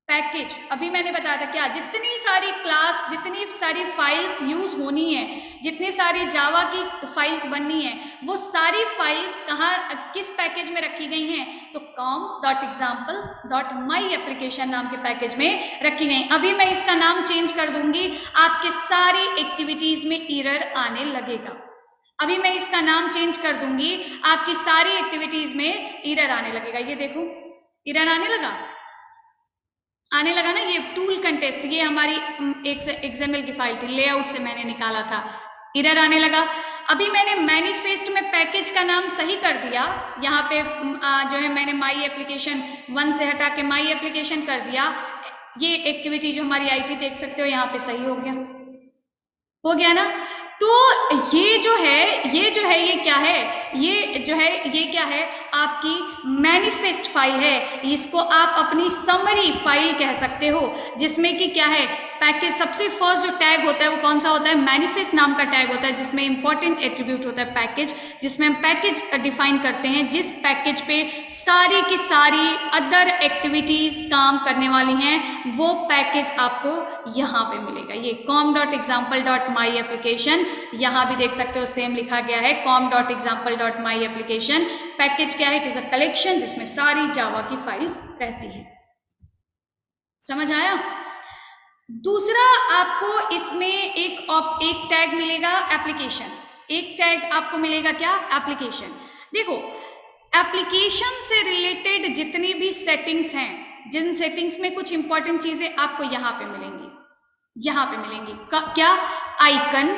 पैकेज, अभी मैंने बताया था क्या, जितनी सारी क्लास, जितनी सारी फाइल्स यूज होनी है, जितनी सारी जावा की फाइल्स बननी है, वो सारी फाइल्स कहाँ, किस पैकेज में रखी गई हैं, तो com.example.myapplication नाम के पैकेज में रखी गई। अभी मैं इसका नाम चेंज कर दूंगी, आपके सारी एक्टिविटीज में एरर आने लगेगा। अभी मैं इसका नाम चेंज कर दूंगी, आपकी सारी एक्टिविटीज में एरर आने लगेगा। ये देखो, एरर आने लगा ना। ये टूल कंटेस्ट, ये हमारी एक एक्सएमएल की फाइल थी, लेआउट से मैंने निकाला था, एरर आने लगा। अभी मैंने मैनिफेस्ट में पैकेज का नाम सही कर दिया, यहाँ पे जो है मैंने माई एप्लीकेशन 1 से हटा के माई एप्लीकेशन कर दिया। ये एक्टिविटी जो हमारी आई थी, देख सकते हो यहाँ पे सही हो गया ना। तो ये जो है ये क्या है, ये क्या है, आपकी मैनिफेस्ट फाइल है। इसको आप अपनी समरी फाइल कह सकते हो, जिसमें कि क्या है, पैकेज। सबसे फर्स्ट जो टैग होता है वो कौन सा होता है, मैनिफेस्ट नाम का टैग होता है, जिसमें इंपॉर्टेंट एट्रीब्यूट होता है पैकेज, जिसमें हम पैकेज डिफाइन करते हैं, जिस पैकेज पे सारी की सारी अदर एक्टिविटीज काम करने वाली हैं, वो पैकेज आपको यहाँ पे मिलेगा। ये com.example.myapplication, यहाँ भी देख सकते हो सेम लिखा गया है, com.example.myapplication। पैकेज क्या है, इट इज अ कलेक्शन जिसमें सारी जावा की फाइल्स रहती हैं। समझ आया। दूसरा, आपको इसमें एक टैग मिलेगा एप्लीकेशन, एक टैग आपको मिलेगा क्या, एप्लीकेशन। देखो, एप्लीकेशन से रिलेटेड जितनी भी सेटिंग्स हैं, जिन सेटिंग्स में कुछ इंपॉर्टेंट चीजें आपको यहाँ पे मिलेंगी, क्या, icon,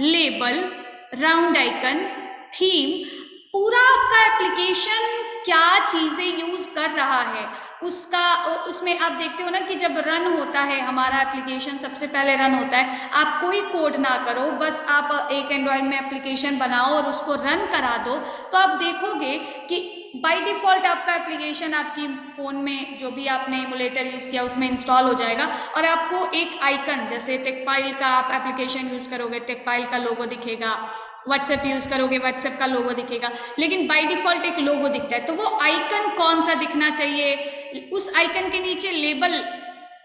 label, round icon, theme, पूरा आपका एप्लीकेशन क्या चीजें यूज कर रहा है उसमें आप देखते हो ना कि जब रन होता है हमारा एप्लीकेशन, सबसे पहले रन होता है, आप कोई कोड ना करो, बस आप एक एंड्रॉयड में एप्लीकेशन बनाओ और उसको रन करा दो, तो आप देखोगे कि बाय डिफॉल्ट आपका एप्लीकेशन आपकी फ़ोन में जो भी आपने इमुलेटर यूज़ किया उसमें इंस्टॉल हो जाएगा, और आपको एक आइकन, जैसे टेकपाइल का आप एप्लीकेशन यूज़ करोगे, टेकपाइल का लोगो दिखेगा, व्हाट्सएप यूज़ करोगे, व्हाट्सएप का लोगो दिखेगा, लेकिन बाय डिफॉल्ट एक लोगो दिखता है। तो वो आइकन कौन सा दिखना चाहिए, उस आइकन के नीचे लेबल,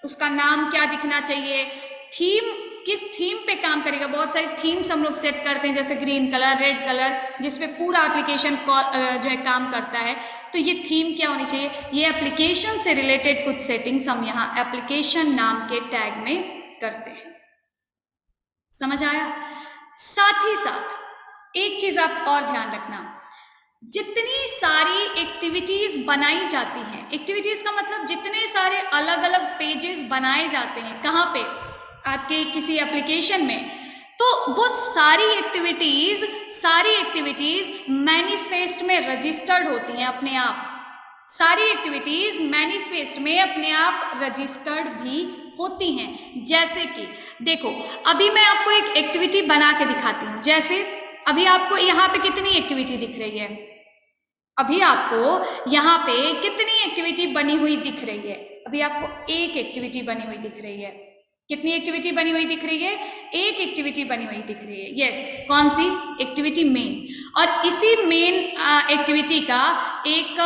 उसका नाम क्या दिखना चाहिए, थीम किस थीम पे काम करेगा। बहुत सारी थीम्स हम लोग सेट करते हैं, जैसे ग्रीन कलर, रेड कलर, जिसपे पूरा एप्लीकेशन जो है काम करता है। तो ये थीम क्या होनी चाहिए, ये एप्लीकेशन से रिलेटेड कुछ सेटिंग्स हम यहाँ एप्लीकेशन नाम के टैग में करते हैं। समझ आया। साथ ही साथ एक चीज आप और ध्यान रखना, जितनी सारी एक्टिविटीज बनाई जाती हैं, एक्टिविटीज का मतलब जितने सारे अलग अलग पेजेस बनाए जाते हैं, कहाँ पे, आपके किसी एप्लीकेशन में, तो वो सारी एक्टिविटीज मैनिफेस्ट में रजिस्टर्ड होती हैं अपने आप। सारी एक्टिविटीज मैनिफेस्ट में अपने आप रजिस्टर्ड भी होती हैं। जैसे कि देखो, अभी मैं आपको एक एक्टिविटी बना के दिखाती हूँ। जैसे अभी आपको यहाँ पे कितनी एक्टिविटी दिख रही है? अभी आपको यहाँ पे कितनी एक्टिविटी बनी हुई दिख रही है? अभी आपको एक एक्टिविटी बनी हुई दिख रही है। कितनी एक्टिविटी बनी हुई दिख रही है? एक एक्टिविटी बनी हुई दिख रही है। यस, कौन सी एक्टिविटी? मेन। और इसी मेन एक्टिविटी का एक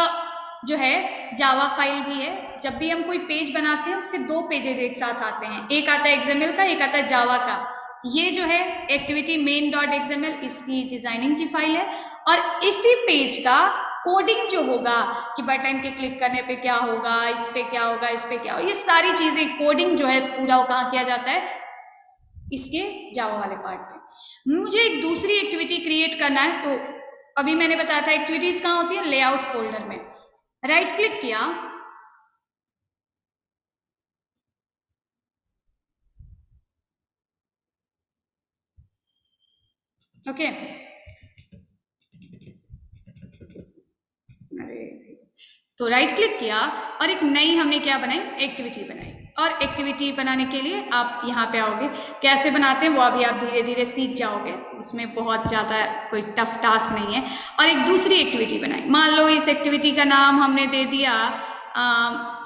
जो है जावा फाइल भी है। जब भी हम कोई पेज बनाते हैं उसके दो पेजेस एक साथ आते हैं, एक आता है XML का, एक आता है जावा का। ये जो है एक्टिविटी main.xml इसकी डिजाइनिंग की फाइल है। और इसी पेज का कोडिंग जो होगा कि बटन के क्लिक करने पे क्या होगा, इस पे क्या होगा, इस पे क्या होगा, ये सारी चीजें कोडिंग जो है पूरा कहाँ किया जाता है? इसके जावा वाले पार्ट पे। मुझे एक दूसरी एक्टिविटी क्रिएट करना है, तो अभी मैंने बताया था एक्टिविटीज कहाँ होती है? लेआउट फोल्डर में। राइट क्लिक किया, ओके। अरे, तो राइट क्लिक किया और एक नई हमने क्या बनाई? एक्टिविटी बनाई। और एक्टिविटी बनाने के लिए आप यहाँ पे आओगे। कैसे बनाते हैं वो अभी आप धीरे धीरे सीख जाओगे, उसमें बहुत ज़्यादा कोई टफ टास्क नहीं है। और एक दूसरी एक्टिविटी बनाई। मान लो इस एक्टिविटी का नाम हमने दे दिया,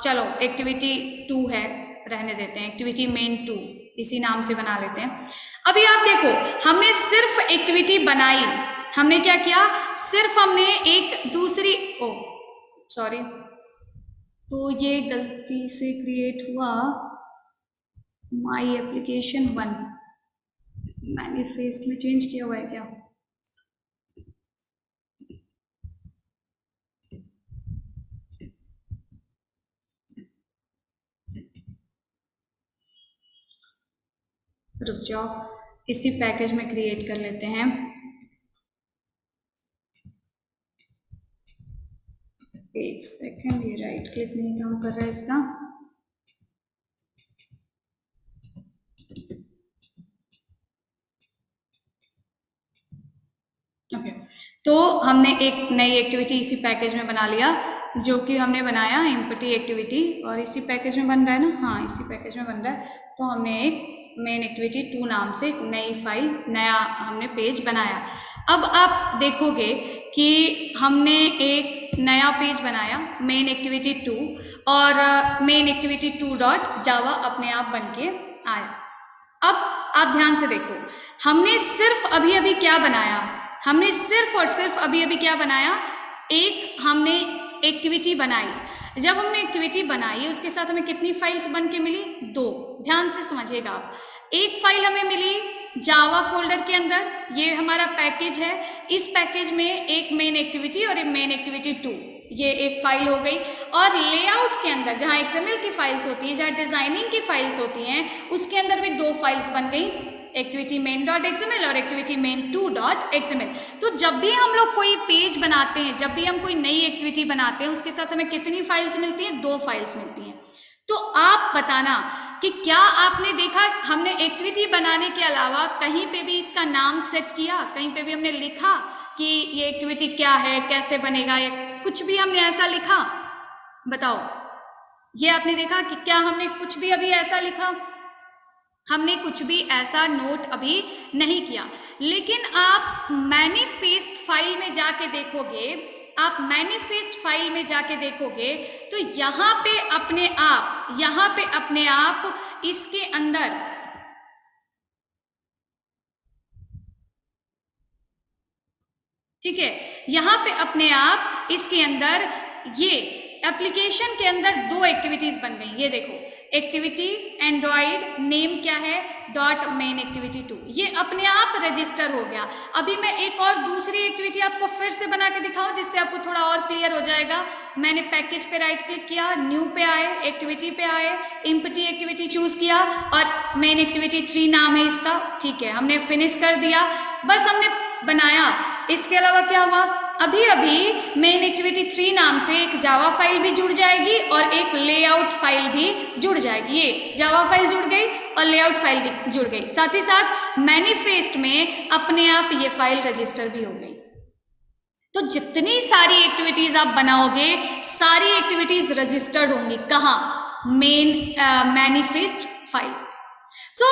चलो एक्टिविटी 2 है, रहने देते हैं, एक्टिविटी मेन 2 इसी नाम से बना लेते हैं। अभी आप देखो, हमने सिर्फ एक्टिविटी बनाई, हमने क्या किया? सिर्फ हमने एक दूसरी, सॉरी, तो ये गलती से क्रिएट हुआ माई एप्लीकेशन 1, मैनिफेस्ट में चेंज किया हुआ है क्या? रुक जाओ, इसी पैकेज में क्रिएट कर लेते हैं। एक सेकेंड, ये राइट क्लिक नहीं काम कर रहा है इसका। ओके, तो हमने एक नई एक्टिविटी इसी पैकेज में बना लिया, जो कि हमने बनाया एम्पटी एक्टिविटी, और इसी पैकेज में बन रहा है ना? हाँ, इसी पैकेज में बन रहा है। तो हमने एक मेन एक्टिविटी 2 नाम से एक नई फाइल, नया हमने पेज बनाया। अब आप देखोगे कि हमने एक नया पेज बनाया मेन एक्टिविटी 2, और मेन एक्टिविटी 2.java अपने आप बन के आया। अब आप ध्यान से देखो, हमने सिर्फ अभी अभी क्या बनाया? हमने सिर्फ और सिर्फ अभी अभी क्या बनाया? एक हमने एक्टिविटी बनाई। जब हमने एक्टिविटी बनाई उसके साथ हमें कितनी फाइल्स बन के मिली? 2। ध्यान से समझिएगा आप। एक फाइल हमें मिली जावा फोल्डर के अंदर, ये हमारा पैकेज है। इस पैकेज में एक मेन एक्टिविटी और एक मेन एक्टिविटी 2, ये एक फाइल हो गई। और लेआउट के अंदर जहाँ XML की फाइल्स होती हैं, जहाँ डिजाइनिंग की फाइल्स होती हैं, उसके अंदर भी 2 फाइल्स बन गई, एक्टिविटी main.xml और एक्टिविटी main2.xml। तो जब भी हम लोग कोई पेज बनाते हैं, जब भी हम कोई नई एक्टिविटी बनाते हैं, उसके साथ हमें कितनी फाइल्स मिलती हैं? 2 फाइल्स मिलती हैं। तो आप बताना कि क्या आपने देखा हमने एक्टिविटी बनाने के अलावा कहीं पे भी इसका नाम सेट किया? कहीं पे भी हमने लिखा कि ये एक्टिविटी क्या है, कैसे बनेगा, या कुछ भी हमने ऐसा लिखा? बताओ, ये आपने देखा कि क्या हमने कुछ भी अभी ऐसा लिखा? हमने कुछ भी ऐसा नोट अभी नहीं किया। लेकिन आप मैनिफेस्ट फाइल में जाके देखोगे, आप मैनिफेस्ट फाइल में जाके देखोगे तो यहाँ पे अपने आप इसके अंदर ठीक है, यहाँ पे अपने आप इसके अंदर ये एप्लीकेशन के अंदर 2 एक्टिविटीज बन गई। ये देखो, एक्टिविटी एंड्रॉइड नेम क्या है? .main एक्टिविटी 2, ये अपने आप रजिस्टर हो गया। अभी मैं एक और दूसरी एक्टिविटी आपको फिर से बना के दिखाऊं जिससे आपको थोड़ा और क्लियर हो जाएगा। मैंने पैकेज पे राइट क्लिक किया, न्यू पे आए, एक्टिविटी पे आए, एम्पटी एक्टिविटी चूज किया और मेन एक्टिविटी 3 नाम है इसका। ठीक है, हमने फिनिश कर दिया, बस हमने बनाया। इसके अलावा क्या हुआ? अभी अभी मेन एक्टिविटी 3 नाम से एक जावा फाइल भी जुड़ जाएगी और एक लेआउट फाइल भी जुड़ जाएगी। ये जावा फाइल जुड़ गई और लेआउट फाइल जुड़ गई, साथ ही साथ मैनिफेस्ट में अपने आप ये फाइल रजिस्टर भी हो गई। तो जितनी सारी एक्टिविटीज आप बनाओगे सारी एक्टिविटीज रजिस्टर्ड होंगी, कहाँ? Main manifest file. तो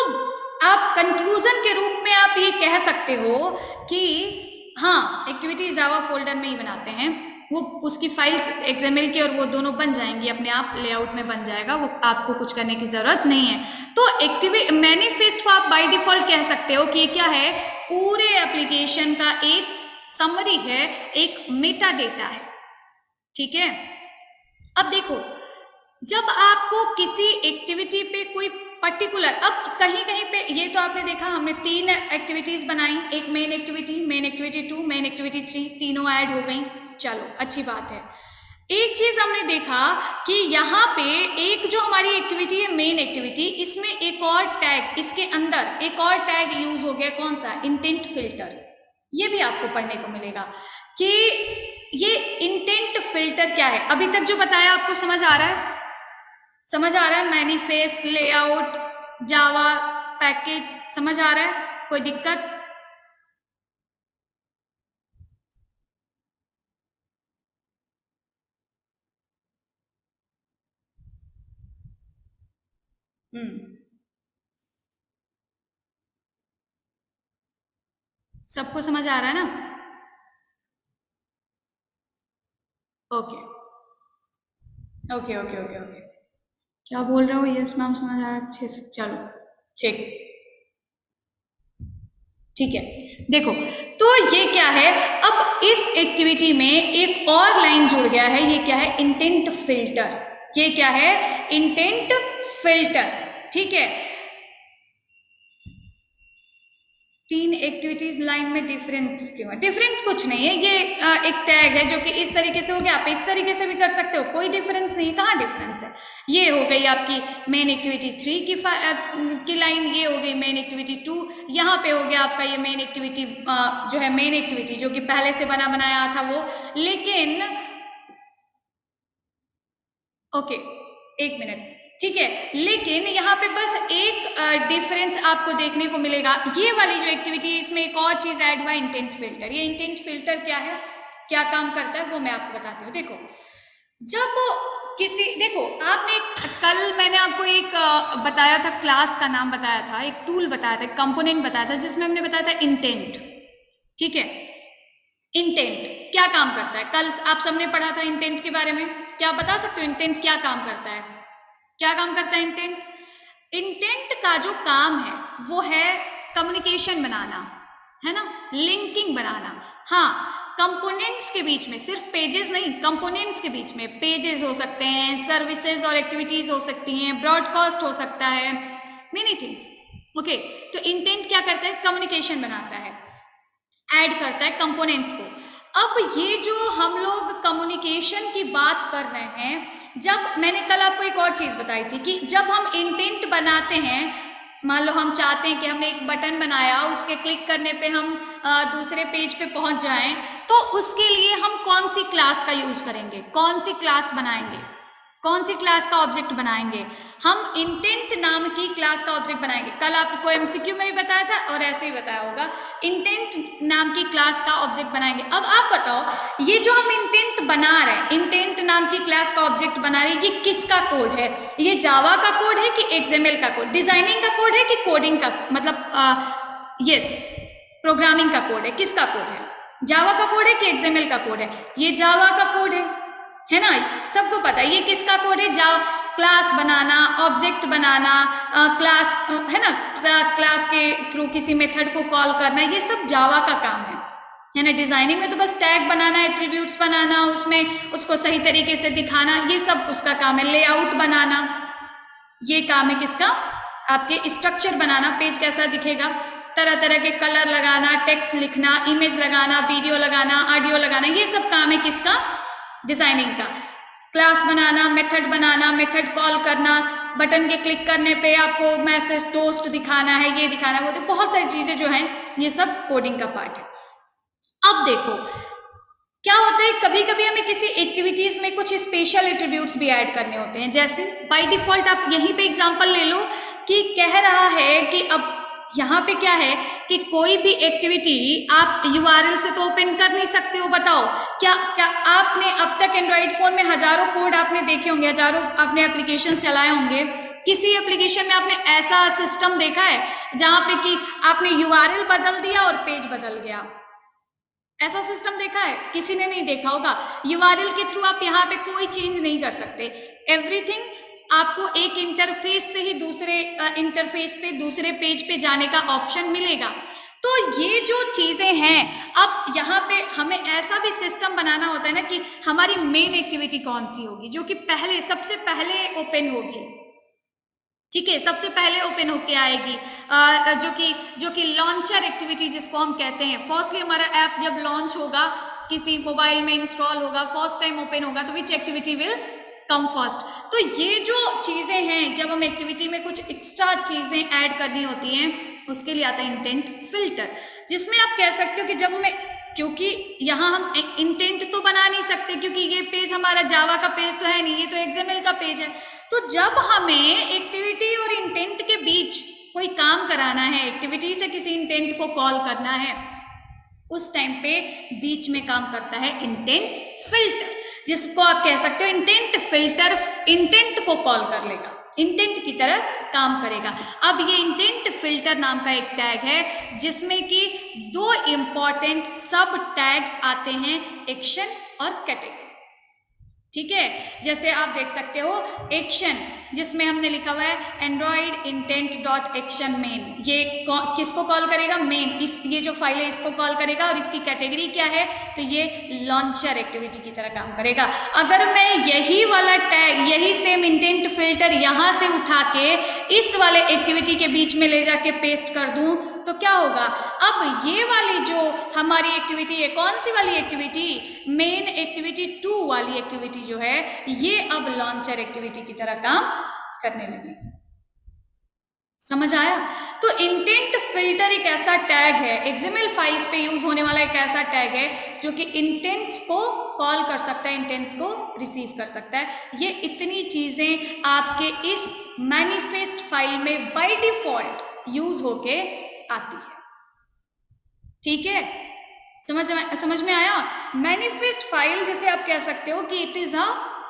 आप कंक्लूजन के रूप में आप ये कह सकते हो कि हाँ, एक्टिविटी जावा फोल्डर में ही बनाते हैं, वो उसकी फाइल्स XML की और वो दोनों बन जाएंगी अपने आप, लेआउट में बन जाएगा, वो आपको कुछ करने की जरूरत नहीं है। तो एक्टिविटी मैनिफेस्ट को आप बाय डिफॉल्ट कह सकते हो कि ये क्या है? पूरे एप्लीकेशन का एक समरी है, एक मेटा डेटा है, ठीक है। अब देखो, जब आपको किसी एक्टिविटी पे कोई पर्टिकुलर, अब कहीं कहीं पे ये तो आपने देखा हमने 3 एक्टिविटीज बनाई, एक मेन एक्टिविटी 2, मेन एक्टिविटी 3, तीनों ऐड हो गई, चलो अच्छी बात है। एक चीज हमने देखा कि यहाँ पे एक जो हमारी एक्टिविटी है मेन एक्टिविटी, इसमें एक और टैग, इसके अंदर एक और टैग यूज हो गया, कौन सा? Intent filter. ये भी आपको पढ़ने को मिलेगा कि ये इंटेंट फिल्टर क्या है। अभी तक जो बताया आपको समझ आ रहा है? समझ आ रहा है? मैनिफेस्ट, लेआउट, जावा पैकेज, समझ आ रहा है? कोई दिक्कत? सबको समझ आ रहा है ना? Okay okay okay okay okay, क्या बोल रहे हो? यस मैम, समझ आ रहा है अच्छे से, चलो ठीक, ठीक है। देखो, तो ये क्या है, अब इस एक्टिविटी में एक और लाइन जुड़ गया है, ये क्या है? Intent filter. ये क्या है? इंटेंट फिल्टर, ठीक है। 3 एक्टिविटीज लाइन में डिफरेंट क्यों है? डिफरेंट कुछ नहीं है, ये एक टैग है जो कि इस तरीके से हो गया, आप इस तरीके से भी कर सकते हो, कोई डिफरेंस नहीं है। कहाँ डिफरेंस है? ये हो गई आपकी मेन एक्टिविटी 3 की लाइन, ये हो गई मेन एक्टिविटी 2, यहाँ पे हो गया आपका ये मेन एक्टिविटी जो है मेन एक्टिविटी जो कि पहले से बना बनाया था वो, लेकिन ओके, एक मिनट, ठीक है। लेकिन यहाँ पे बस एक डिफरेंस आपको देखने को मिलेगा, ये वाली जो एक्टिविटी है इसमें एक और चीज ऐड हुआ, इंटेंट फिल्टर। ये इंटेंट फिल्टर क्या है, क्या काम करता है, वो मैं आपको बताती हूँ। देखो, जब किसी, देखो आपने कल मैंने आपको एक बताया था, क्लास का नाम बताया था, एक टूल बताया था, एक कंपोनेंट बताया था, जिसमें हमने बताया था इंटेंट, ठीक है। इंटेंट क्या काम करता है? कल आप सबने पढ़ा था इंटेंट के बारे में, क्या बता सकते हो इंटेंट क्या काम करता है? क्या काम करता है इंटेंट? इंटेंट का जो काम है वो है कम्युनिकेशन बनाना, है ना, लिंकिंग बनाना। हाँ, कंपोनेंट्स के बीच में, सिर्फ पेजेस नहीं, कंपोनेंट्स के बीच में पेजेस हो सकते हैं, सर्विसेज और एक्टिविटीज हो सकती हैं, ब्रॉडकास्ट हो सकता है, मेनी थिंग्स। ओके, तो इंटेंट क्या करता है? कम्युनिकेशन बनाता है, ऐड करता है कंपोनेंट्स को। अब ये जो हम लोग कम्युनिकेशन की बात कर रहे हैं, जब मैंने कल आपको एक और चीज बताई थी कि जब हम इंटेंट बनाते हैं, मान लो हम चाहते हैं कि हमने एक बटन बनाया, उसके क्लिक करने पे हम दूसरे पेज पे पहुंच जाएं, तो उसके लिए हम कौन सी क्लास का यूज करेंगे, कौन सी क्लास बनाएंगे, कौन सी क्लास का ऑब्जेक्ट बनाएंगे? हम इंटेंट नाम की क्लास का ऑब्जेक्ट बनाएंगे। कल आपको MCQ में भी बताया था और ऐसे ही बताया होगा, इंटेंट नाम की क्लास का ऑब्जेक्ट बनाएंगे। अब आप बताओ, ये जो हम इंटेंट बना रहे हैं, इंटेंट नाम की क्लास का ऑब्जेक्ट बना रहे हैं, ये किसका कोड है? ये जावा का कोड है कि XML का कोड? डिजाइनिंग का कोड है कि कोडिंग का, मतलब यस, प्रोग्रामिंग का कोड है? किसका कोड है? जावा का कोड है कि XML का कोड है? ये जावा का कोड है ना, सबको पता है। ये किसका कोड है? क्लास बनाना, ऑब्जेक्ट बनाना, क्लास, है ना, क्लास के थ्रू किसी मेथड को कॉल करना, ये सब जावा का काम है ना। डिजाइनिंग में तो बस टैग बनाना, एट्रीब्यूट्स बनाना, उसमें उसको सही तरीके से दिखाना, ये सब उसका काम है। लेआउट बनाना, ये काम है किसका? आपके स्ट्रक्चर बनाना, पेज कैसा दिखेगा, तरह तरह के कलर लगाना, टेक्स्ट लिखना, इमेज लगाना, वीडियो लगाना, ऑडियो लगाना, ये सब काम है किसका? डिजाइनिंग का। क्लास बनाना, मेथड बनाना, मेथड कॉल करना, बटन के क्लिक करने पे आपको मैसेज टोस्ट दिखाना है, ये दिखाना है, वो बहुत सारी चीजें जो हैं, ये सब कोडिंग का पार्ट है। अब देखो क्या होता है, कभी कभी हमें किसी एक्टिविटीज में कुछ स्पेशल एट्रीब्यूट्स भी ऐड करने होते हैं। जैसे बाय डिफॉल्ट आप यहीं पे एग्जांपल ले लो कि कह रहा है कि अब यहाँ पे क्या है कि कोई भी एक्टिविटी आप यूआरएल से तो ओपन कर नहीं सकते हो। बताओ क्या क्या आपने अब तक एंड्रॉइड फोन में हजारों कोड आपने देखे होंगे, हजारों आपने एप्लीकेशन चलाए होंगे, किसी एप्लीकेशन में आपने ऐसा सिस्टम देखा है जहां पे कि आपने यूआरएल बदल दिया और पेज बदल गया? ऐसा सिस्टम देखा है? किसी ने नहीं देखा होगा। यूआरएल के थ्रू आप यहाँ पे कोई चेंज नहीं कर सकते। एवरीथिंग आपको एक इंटरफेस से ही दूसरे इंटरफेस पे दूसरे पेज पे जाने का ऑप्शन मिलेगा। तो ये जो चीजें हैं, अब यहाँ पे हमें ऐसा भी सिस्टम बनाना होता है ना कि हमारी मेन एक्टिविटी कौन सी होगी जो कि पहले सबसे पहले ओपन होगी। ठीक है, सबसे पहले ओपन होके आएगी जो कि लॉन्चर एक्टिविटी जिसको हम कहते हैं। फर्स्टली हमारा ऐप जब लॉन्च होगा, किसी मोबाइल में इंस्टॉल होगा, फर्स्ट टाइम ओपन होगा, तो विच एक्टिविटी विल कम फर्स्ट। तो ये जो चीजें हैं, जब हम एक्टिविटी में कुछ एक्स्ट्रा चीजें ऐड करनी होती हैं, उसके लिए आता है इंटेंट फिल्टर, जिसमें आप कह सकते हो कि जब हमें, क्योंकि यहाँ हम इंटेंट तो बना नहीं सकते क्योंकि ये पेज हमारा जावा का पेज तो है नहीं, ये तो एक्सएमएल का पेज है। तो जब हमें एक्टिविटी और इंटेंट के बीच कोई काम कराना है, एक्टिविटी से किसी इंटेंट को कॉल करना है, उस टाइम पे बीच में काम करता है इंटेंट फिल्टर, जिसको आप कह सकते हो इंटेंट फिल्टर इंटेंट को कॉल कर लेगा, इंटेंट की तरह काम करेगा। अब ये इंटेंट फिल्टर नाम का एक टैग है जिसमें कि दो इंपॉर्टेंट सब टैग्स आते हैं, एक्शन और कैटेगरी। ठीक है, जैसे आप देख सकते हो एक्शन, जिसमें हमने लिखा हुआ है Android intent dot action main, ये किसको कॉल करेगा? मेन, ये जो फाइल है इसको कॉल करेगा। और इसकी कैटेगरी क्या है? तो ये लॉन्चर एक्टिविटी की तरह काम करेगा। अगर मैं यही वाला टैग, यही सेम इंटेंट फिल्टर यहाँ से उठा के इस वाले एक्टिविटी के बीच में ले जाके पेस्ट कर दूं तो क्या होगा? अब ये वाली जो हमारी एक्टिविटी है, कौन सी वाली एक्टिविटी? मेन एक्टिविटी 2 वाली एक्टिविटी जो है, ये अब लॉन्चर एक्टिविटी की तरह काम करने लगी। समझ आया? तो इंटेंट फिल्टर एक ऐसा टैग है, एक्सएमएल फाइल्स पे यूज होने वाला एक ऐसा टैग है जो कि इंटेंट्स को कॉल कर सकता है, इंटेंट्स को रिसीव कर सकता है। ये इतनी चीजें आपके इस मैनिफेस्ट फाइल में बाय डिफॉल्ट यूज होके आती है। ठीक है, समझ में आया? मैनिफेस्ट फाइल जैसे आप कह सकते हो कि it is a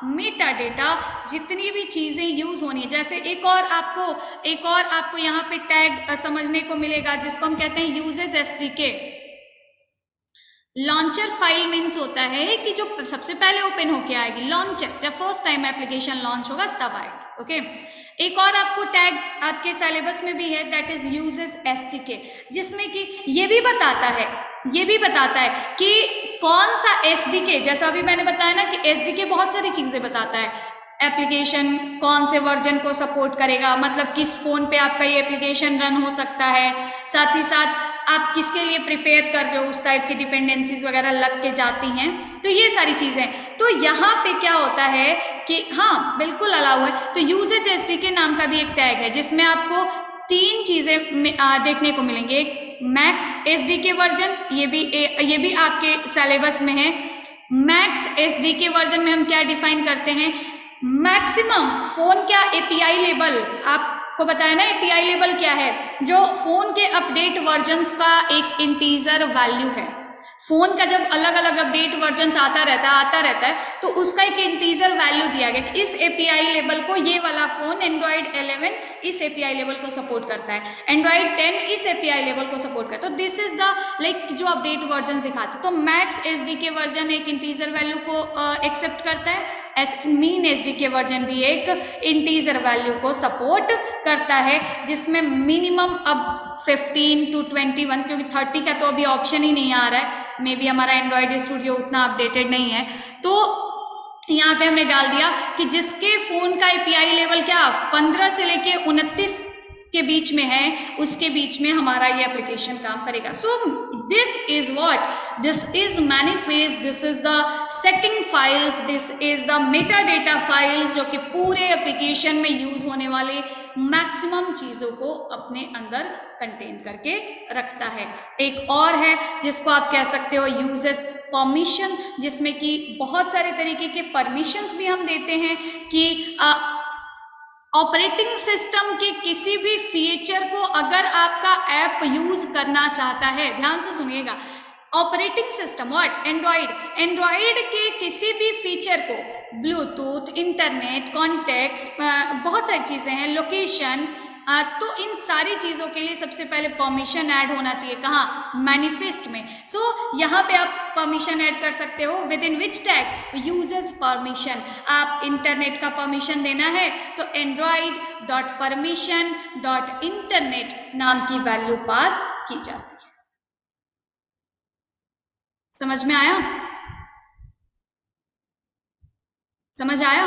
Meta data, जितनी भी चीजें यूज होनी है। जैसे एक और आपको यहाँ पे टैग समझने को मिलेगा जिसको हम कहते हैं uses SDK. Launcher file means होता है कि जो सबसे पहले ओपन होके आएगी, लॉन्चर जब फर्स्ट टाइम एप्लीकेशन लॉन्च होगा तब आएगी। ओके, एक और आपको टैग आपके सिलेबस में भी है, दैट इज यूजेस एसडीके, जिसमें कि ये भी बताता है कि कौन सा एसडीके, जैसा अभी मैंने बताया ना कि एसडीके बहुत सारी चीजें बताता है। एप्लीकेशन कौन से वर्जन को सपोर्ट करेगा, मतलब किस फोन पे आपका ये एप्लीकेशन रन हो सकता है, साथ ही साथ आप किसके लिए प्रिपेयर कर रहे हो, उस टाइप की डिपेंडेंसीज वगैरह लग के जाती हैं। तो ये सारी चीजें, तो यहाँ पे क्या होता है कि हाँ बिल्कुल अलाउ है। तो यूजेज एसडीके नाम का भी एक टैग है जिसमें आपको 3 चीजें देखने को मिलेंगे। एक मैक्स एसडीके वर्जन, ये भी आपके सिलेबस में है। मैक्स एसडीके वर्जन में हम क्या डिफाइन करते हैं? मैक्सिमम फोन क्या एपीआई लेवल, आपको बताया ना एपीआई लेवल क्या है? जो फोन के अपडेट वर्जन्स का एक इंटीजर वैल्यू है। फोन का जब अलग अलग अपडेट वर्जन आता रहता है तो उसका एक इंटीजर वैल्यू दिया गया कि इस एपीआई लेवल को ये वाला फोन एंड्रॉइड 11 इस एपीआई लेवल को सपोर्ट करता है, एंड्रॉइड 10 इस एपीआई लेवल को सपोर्ट करता है। तो दिस इज द लाइक जो अपडेट वर्जन दिखाते हैं। तो मैक्स एसडीके वर्जन एक इंटीजर वैल्यू को एक्सेप्ट करता है, मीन एसडीके वर्जन भी एक इंटीजर वैल्यू को सपोर्ट करता है, जिसमें मिनिमम अब 15 to 21, क्योंकि 30 का तो अभी ऑप्शन ही नहीं आ रहा है, मे बी हमारा एंड्रॉइड स्टूडियो उतना अपडेटेड नहीं है। तो यहाँ पे हमने डाल दिया कि जिसके फोन का एपीआई लेवल क्या 15 से लेके 29 के बीच में है, उसके बीच में हमारा ये एप्लीकेशन काम करेगा। सो this is what, this is manifest, this is the setting files, this is the meta data files, जो कि पूरे एप्लीकेशन में यूज होने वाले मैक्सिमम चीजों को अपने अंदर कंटेन करके रखता है। एक और है जिसको आप कह सकते हो यूजेस परमिशन, जिसमें कि बहुत सारे तरीके के परमिशंस भी हम देते हैं कि ऑपरेटिंग सिस्टम के किसी भी फीचर को अगर आपका ऐप यूज करना चाहता है, ध्यान से सुनिएगा, operating system what, Android, Android के किसी भी फीचर को, ब्लूटूथ, इंटरनेट, कॉन्टेक्ट्स, बहुत सारी चीजें हैं, लोकेशन, तो इन सारी चीजों के लिए सबसे पहले परमिशन ऐड होना चाहिए। कहाँ? मैनिफेस्ट में। सो यहाँ पे आप परमिशन ऐड कर सकते हो with in which tag, users permission. आप इंटरनेट का परमिशन देना है तो Android dot permission dot internet नाम की वैल्यू पास की जाती है। समझ में आया? समझ आया?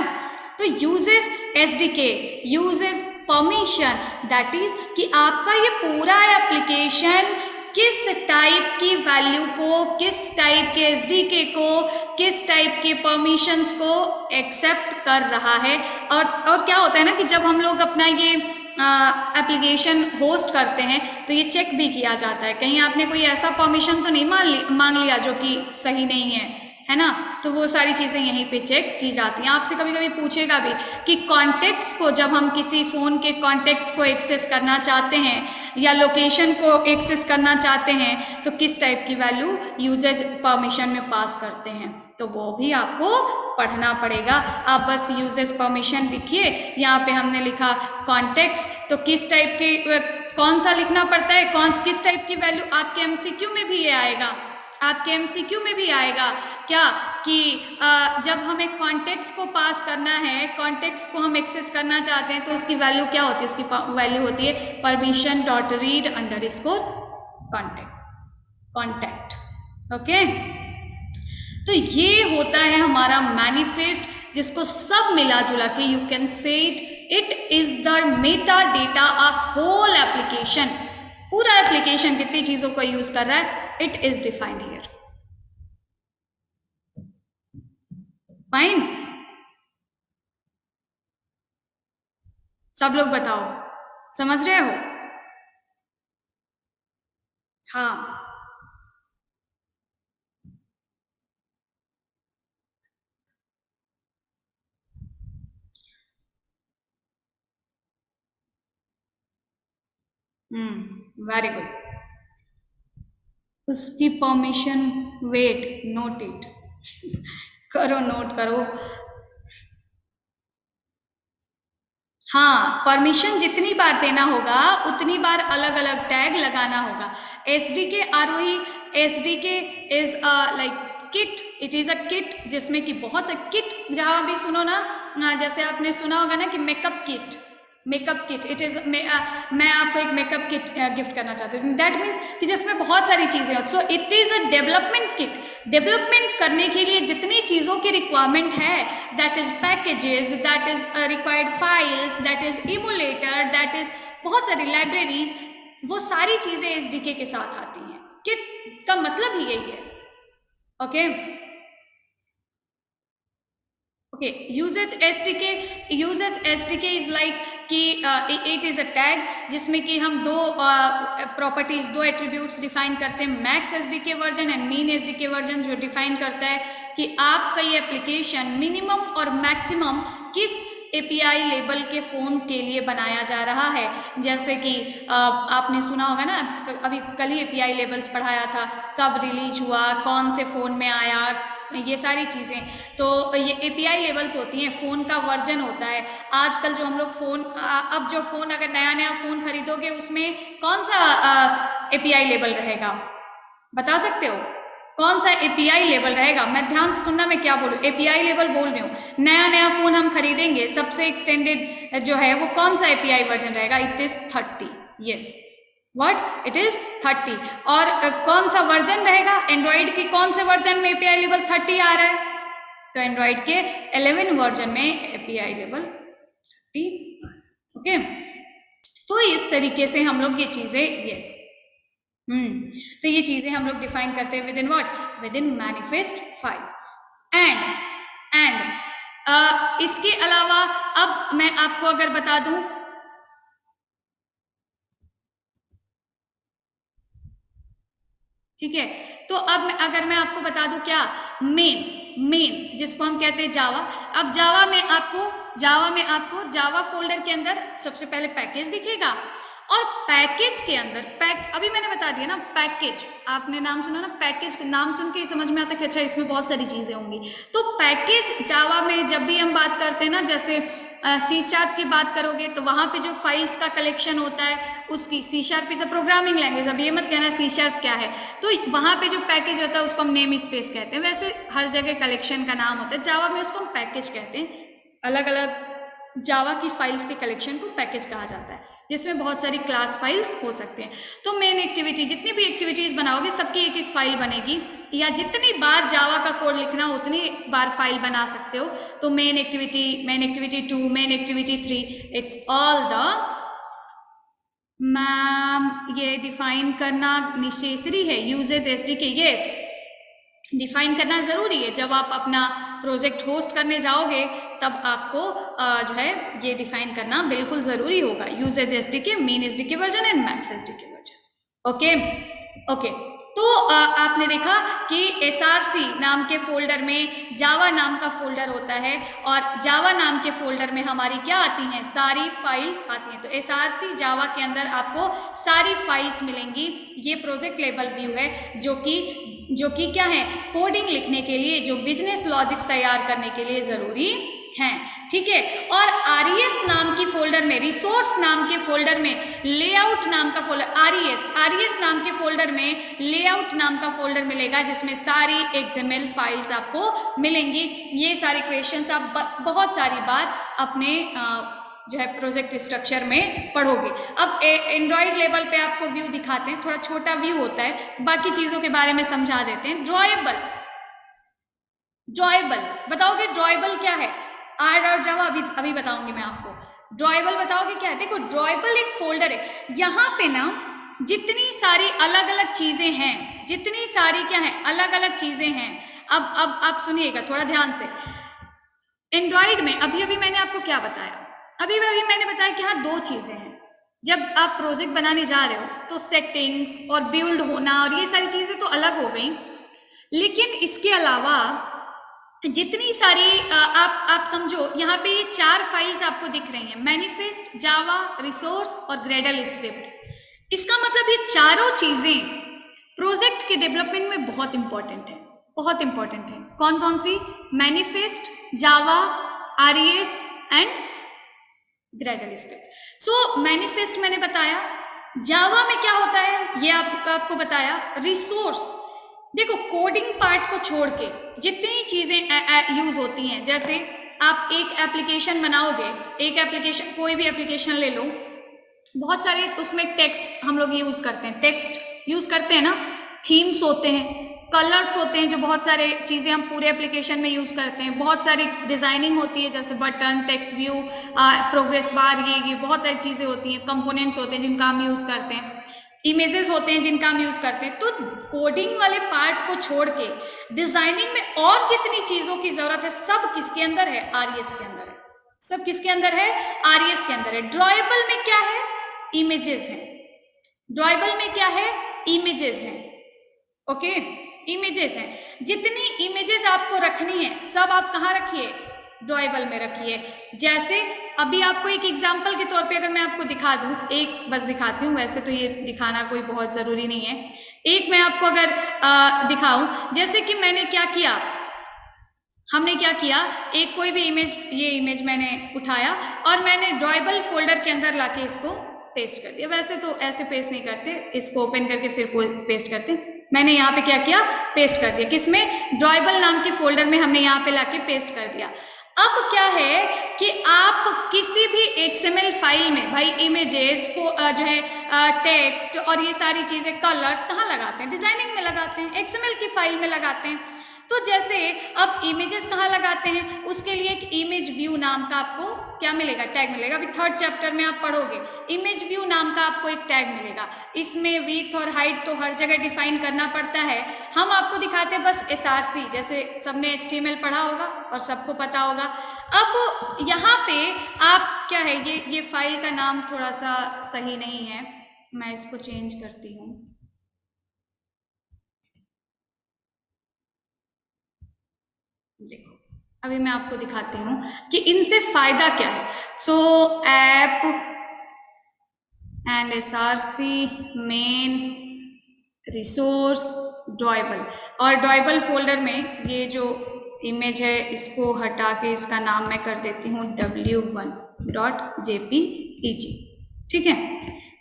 तो uses SDK, uses permission, that is कि आपका ये पूरा एप्लीकेशन किस टाइप की वैल्यू को, किस टाइप के एसडीके को, किस टाइप के परमिशंस को एक्सेप्ट कर रहा है। और क्या होता है ना कि जब हम लोग अपना ये एप्लीकेशन होस्ट करते हैं तो ये चेक भी किया जाता है, कहीं आपने कोई ऐसा परमिशन तो नहीं मांग लिया जो कि सही नहीं है ना। तो वो सारी चीज़ें यहीं पे चेक की जाती हैं। आपसे कभी कभी पूछेगा भी कि कॉन्टेक्ट्स को, जब हम किसी फ़ोन के कॉन्टेक्ट्स को एक्सेस करना चाहते हैं या लोकेशन को एक्सेस करना चाहते हैं तो किस टाइप की वैल्यू यूजर्स परमिशन में पास करते हैं, तो वो भी आपको पढ़ना पड़ेगा। आप बस यूजर्स परमिशन लिखिए, यहाँ पे हमने लिखा कॉन्टेक्ट्स, तो किस टाइप के, कौन सा लिखना पड़ता है, किस टाइप की वैल्यू, आपके एमसीक्यू में भी ये आएगा, आपके एमसीक्यू में भी आएगा क्या कि जब हमें कॉन्टेक्ट्स को पास करना है, कॉन्टेक्ट्स को हम एक्सेस करना चाहते हैं तो उसकी वैल्यू क्या होती है, उसकी वैल्यू होती है permission dot read underscore contact. Okay, तो ये होता है हमारा मैनिफेस्ट, जिसको सब मिला जुला के you can say it is the meta data of whole application. पूरा एप्लीकेशन कितनी चीजों को यूज कर रहा है, it is defined here. Fine? सब लोग बताओ, समझ रहे हो? हाँ, वेरी गुड। उसकी परमिशन, वेट, नोट इट, करो, नोट करो। हाँ, परमिशन जितनी बार देना होगा उतनी बार अलग अलग टैग लगाना होगा। SDK Arohi, SDK is like kit, it is a kit, जिसमें कि बहुत से किट, जहाँ भी सुनो ना, जैसे आपने सुना होगा ना कि makeup kit, makeup kit, it is, मैं आपको एक मेकअप किट गिफ्ट करना चाहती हूँ, दैट मीन कि जिसमें बहुत सारी चीजें होती, so it is a development kit. Development करने के लिए जितनी चीजों की रिक्वायरमेंट है, that is packages, that is required files, that is emulator, that is बहुत सारी लाइब्रेरीज, वो सारी चीजें एसडीके के साथ आती हैं। किट का मतलब ही यही है। Okay, okay, uses SDK is like कि इट इज अ टैग जिसमें कि हम दो प्रॉपर्टीज, दो एट्रीब्यूट्स डिफाइन करते हैं, max SDK version and mean SDK version, जो डिफाइन करता है कि आपका ये एप्लीकेशन मिनिमम और मैक्सिमम किस एपीआई लेवल के फ़ोन के लिए बनाया जा रहा है। जैसे कि आपने सुना होगा ना, अभी कल ही एपीआई लेवल्स पढ़ाया था, कब रिलीज हुआ, कौन से फ़ोन में आया, ये सारी चीज़ें। तो ये एपीआई लेवल्स होती हैं, फ़ोन का वर्जन होता है। आजकल जो हम लोग फ़ोन, अब जो फ़ोन, अगर नया नया फ़ोन खरीदोगे उसमें कौन सा एपीआई लेवल रहेगा, बता सकते हो? कौन सा एपीआई लेवल रहेगा? मैं ध्यान से सुनना, मैं क्या बोलूँ, एपीआई लेवल बोल रही हूँ। नया नया फ़ोन हम खरीदेंगे, सबसे एक्सटेंडेड जो है वो कौन सा एपीआई वर्जन रहेगा? It is 30। Yes, what, it is 30। और कौन सा वर्जन रहेगा? एंड्रॉइड के कौन से वर्जन में एपीआई लेवल 30 आ रहा है? तो एंड्रॉइड के 11 वर्जन में एपीआई लेवल 30। ओके, तो इस तरीके से हम लोग ये चीजें, यस, तो ये चीजें हम लोग डिफाइन करते हैं with in what, with in manifest file. And इसके अलावा अब मैं आपको अगर बता दूं, ठीक है, तो अब अगर मैं आपको बता दूं क्या, मेन जिसको हम कहते हैं जावा। अब जावा में आपको जावा फोल्डर के अंदर सबसे पहले पैकेज दिखेगा, और पैकेज के अंदर अभी मैंने बता दिया ना, पैकेज आपने नाम सुना ना, पैकेज नाम सुन के समझ में आता है कि अच्छा इसमें बहुत सारी चीजें होंगी। तो पैकेज जावा में जब भी हम बात करते हैं ना, जैसे C# की बात करोगे तो वहां पे जो फाइल्स का कलेक्शन होता है उसकी, C# is a programming language, अब ये मत कहना C# क्या है, तो वहां पे जो पैकेज होता है उसको हम नेम स्पेस कहते हैं। वैसे हर जगह कलेक्शन का नाम होता है, जावा में उसको हम पैकेज कहते हैं। अलग अलग जावा की फाइल्स के कलेक्शन को पैकेज कहा जाता है, जिसमें बहुत सारी क्लास फाइल्स हो सकते हैं। तो मेन एक्टिविटी, जितनी भी एक्टिविटीज बनाओगे सबकी एक एक फाइल बनेगी, या जितनी बार जावा का कोड लिखना हो उतनी बार फाइल बना सकते हो। तो main activity 2, main activity 3, it's all the, ma'am ये डिफाइन करना नेसेसरी है, यूजेस एसडीके, यस डिफाइन करना जरूरी है। जब आप अपना प्रोजेक्ट होस्ट करने जाओगे तब आपको जो है ये डिफाइन करना बिल्कुल जरूरी होगा, uses SDK, min SDK version and max SDK version. Okay, तो आपने देखा कि SRC नाम के फोल्डर में जावा नाम का फोल्डर होता है, और जावा नाम के फोल्डर में हमारी क्या आती हैं, सारी फाइल्स आती हैं। तो SRC जावा के अंदर आपको सारी फाइल्स मिलेंगी। ये प्रोजेक्ट लेवल व्यू है, जो कि क्या है, कोडिंग लिखने के लिए, जो बिजनेस लॉजिक्स तैयार करने के लिए जरूरी हैं, ठीक है। और RES नाम की फोल्डर में, रिसोर्स नाम के फोल्डर में लेआउट नाम का फोल्डर, RES नाम के फोल्डर में लेआउट नाम का फोल्डर मिलेगा, जिसमें सारी XML फाइल्स आपको मिलेंगी। ये सारी क्वेश्चंस आप बहुत सारी बार अपने जो है प्रोजेक्ट स्ट्रक्चर में पढ़ोगे। अब एंड्रॉइड लेवल पे आपको व्यू दिखाते हैं, थोड़ा छोटा व्यू होता है, बाकी चीजों के बारे में समझा देते हैं। ड्रॉएबल बताओगे, ड्रॉएबल क्या है? आर्ट और जावा अभी बताऊंगी मैं आपको। ड्रॉएबल बताओगे क्या है? देखो, ड्रॉएबल एक फोल्डर है, यहाँ पे ना जितनी सारी अलग अलग चीजें हैं, जितनी सारी क्या है, अलग अलग चीजें हैं। अब आप सुनिएगा थोड़ा ध्यान से। एंड्रॉइड में अभी मैंने आपको क्या बताया, अभी मैंने बताया कि हाँ 2 चीजें हैं। जब आप प्रोजेक्ट बनाने जा रहे हो तो सेटिंग्स और बिल्ड होना और ये सारी चीजें तो अलग हो गई, लेकिन इसके अलावा जितनी सारी आप समझो, यहाँ पे ये 4 फाइल्स आपको दिख रही हैं, मैनिफेस्ट, जावा, रिसोर्स और ग्रेडल स्क्रिप्ट। इसका मतलब ये चारों चीजें प्रोजेक्ट के डेवलपमेंट में बहुत इंपॉर्टेंट है, बहुत इंपॉर्टेंट है। कौन कौन सी? Manifest, Java, RES and Gradle script. So manifest मैंने बताया, जावा में क्या होता है ये आपको बताया। रिसोर्स, देखो कोडिंग पार्ट को छोड़ के जितनी चीजें यूज होती हैं, जैसे आप एक एप्लीकेशन बनाओगे, एक एप्लीकेशन, कोई भी एप्लीकेशन ले लो, बहुत सारे उसमें टेक्स्ट हम लोग यूज करते हैं, टेक्स्ट यूज करते हैं ना, थीम्स होते हैं, कलर्स होते हैं, जो बहुत सारे चीजें हम पूरे एप्लीकेशन में यूज करते हैं। बहुत सारी डिजाइनिंग होती है, जैसे button, text view, progress bar, ये बहुत सारी चीजें होती हैं, कंपोनेंट्स होते हैं जिनका हम यूज करते हैं, इमेजेस होते हैं जिनका हम यूज करते हैं। तो कोडिंग वाले पार्ट को छोड़ के डिजाइनिंग में और जितनी चीजों की जरूरत है, सब किसके अंदर है? RES के अंदर है। सब किसके अंदर है? RES के अंदर है। ड्रॉएबल में क्या है? इमेजेस है। ड्रॉएबल में क्या है? इमेजेस है। ओके, इमेजेस हैं। जितनी इमेजेस आपको रखनी है सब आप कहाँ रखिए? ड्रॉएबल में रखिए। जैसे अभी आपको एक एग्जांपल के तौर पे अगर मैं आपको दिखा दूं, एक बस दिखाती हूँ, वैसे तो ये दिखाना कोई बहुत ज़रूरी नहीं है। एक मैं आपको अगर दिखाऊं, जैसे कि मैंने क्या किया, हमने क्या किया, एक कोई भी इमेज, ये इमेज मैंने उठाया और मैंने ड्रॉएबल फोल्डर के अंदर लाके इसको पेस्ट कर दिया। वैसे तो ऐसे पेस्ट नहीं करते, इसको ओपन करके फिर पेस्ट करते। मैंने यहाँ पे क्या किया? पेस्ट कर दिया। किसमें? ड्रॉएबल नाम के फोल्डर में हमने यहाँ पे लाके पेस्ट कर दिया। अब क्या है कि आप किसी भी XML फाइल में भाई इमेजेस जो है टेक्स्ट और ये सारी चीजें, कलर्स कहाँ लगाते हैं? डिजाइनिंग में लगाते हैं, XML की फाइल में लगाते हैं। तो जैसे अब इमेजेस कहाँ लगाते हैं, उसके लिए एक इमेज व्यू नाम का आपको क्या मिलेगा? टैग मिलेगा। अभी 3rd चैप्टर में आप पढ़ोगे, इमेज व्यू नाम का आपको एक टैग मिलेगा। इसमें विड्थ और हाइट तो हर जगह डिफाइन करना पड़ता है। हम आपको दिखाते हैं बस SRC, जैसे सबने HTML पढ़ा होगा और सबको पता होगा। अब यहाँ पे आप क्या है, ये फाइल का नाम थोड़ा सा सही नहीं है, मैं इसको चेंज करती हूँ। अभी मैं आपको दिखाती हूँ कि इनसे फायदा क्या है। So app and SRC main resource drawable, और ड्रॉयबल फोल्डर में ये जो इमेज है इसको हटा के इसका नाम मैं कर देती हूँ w1.jpeg, ठीक है,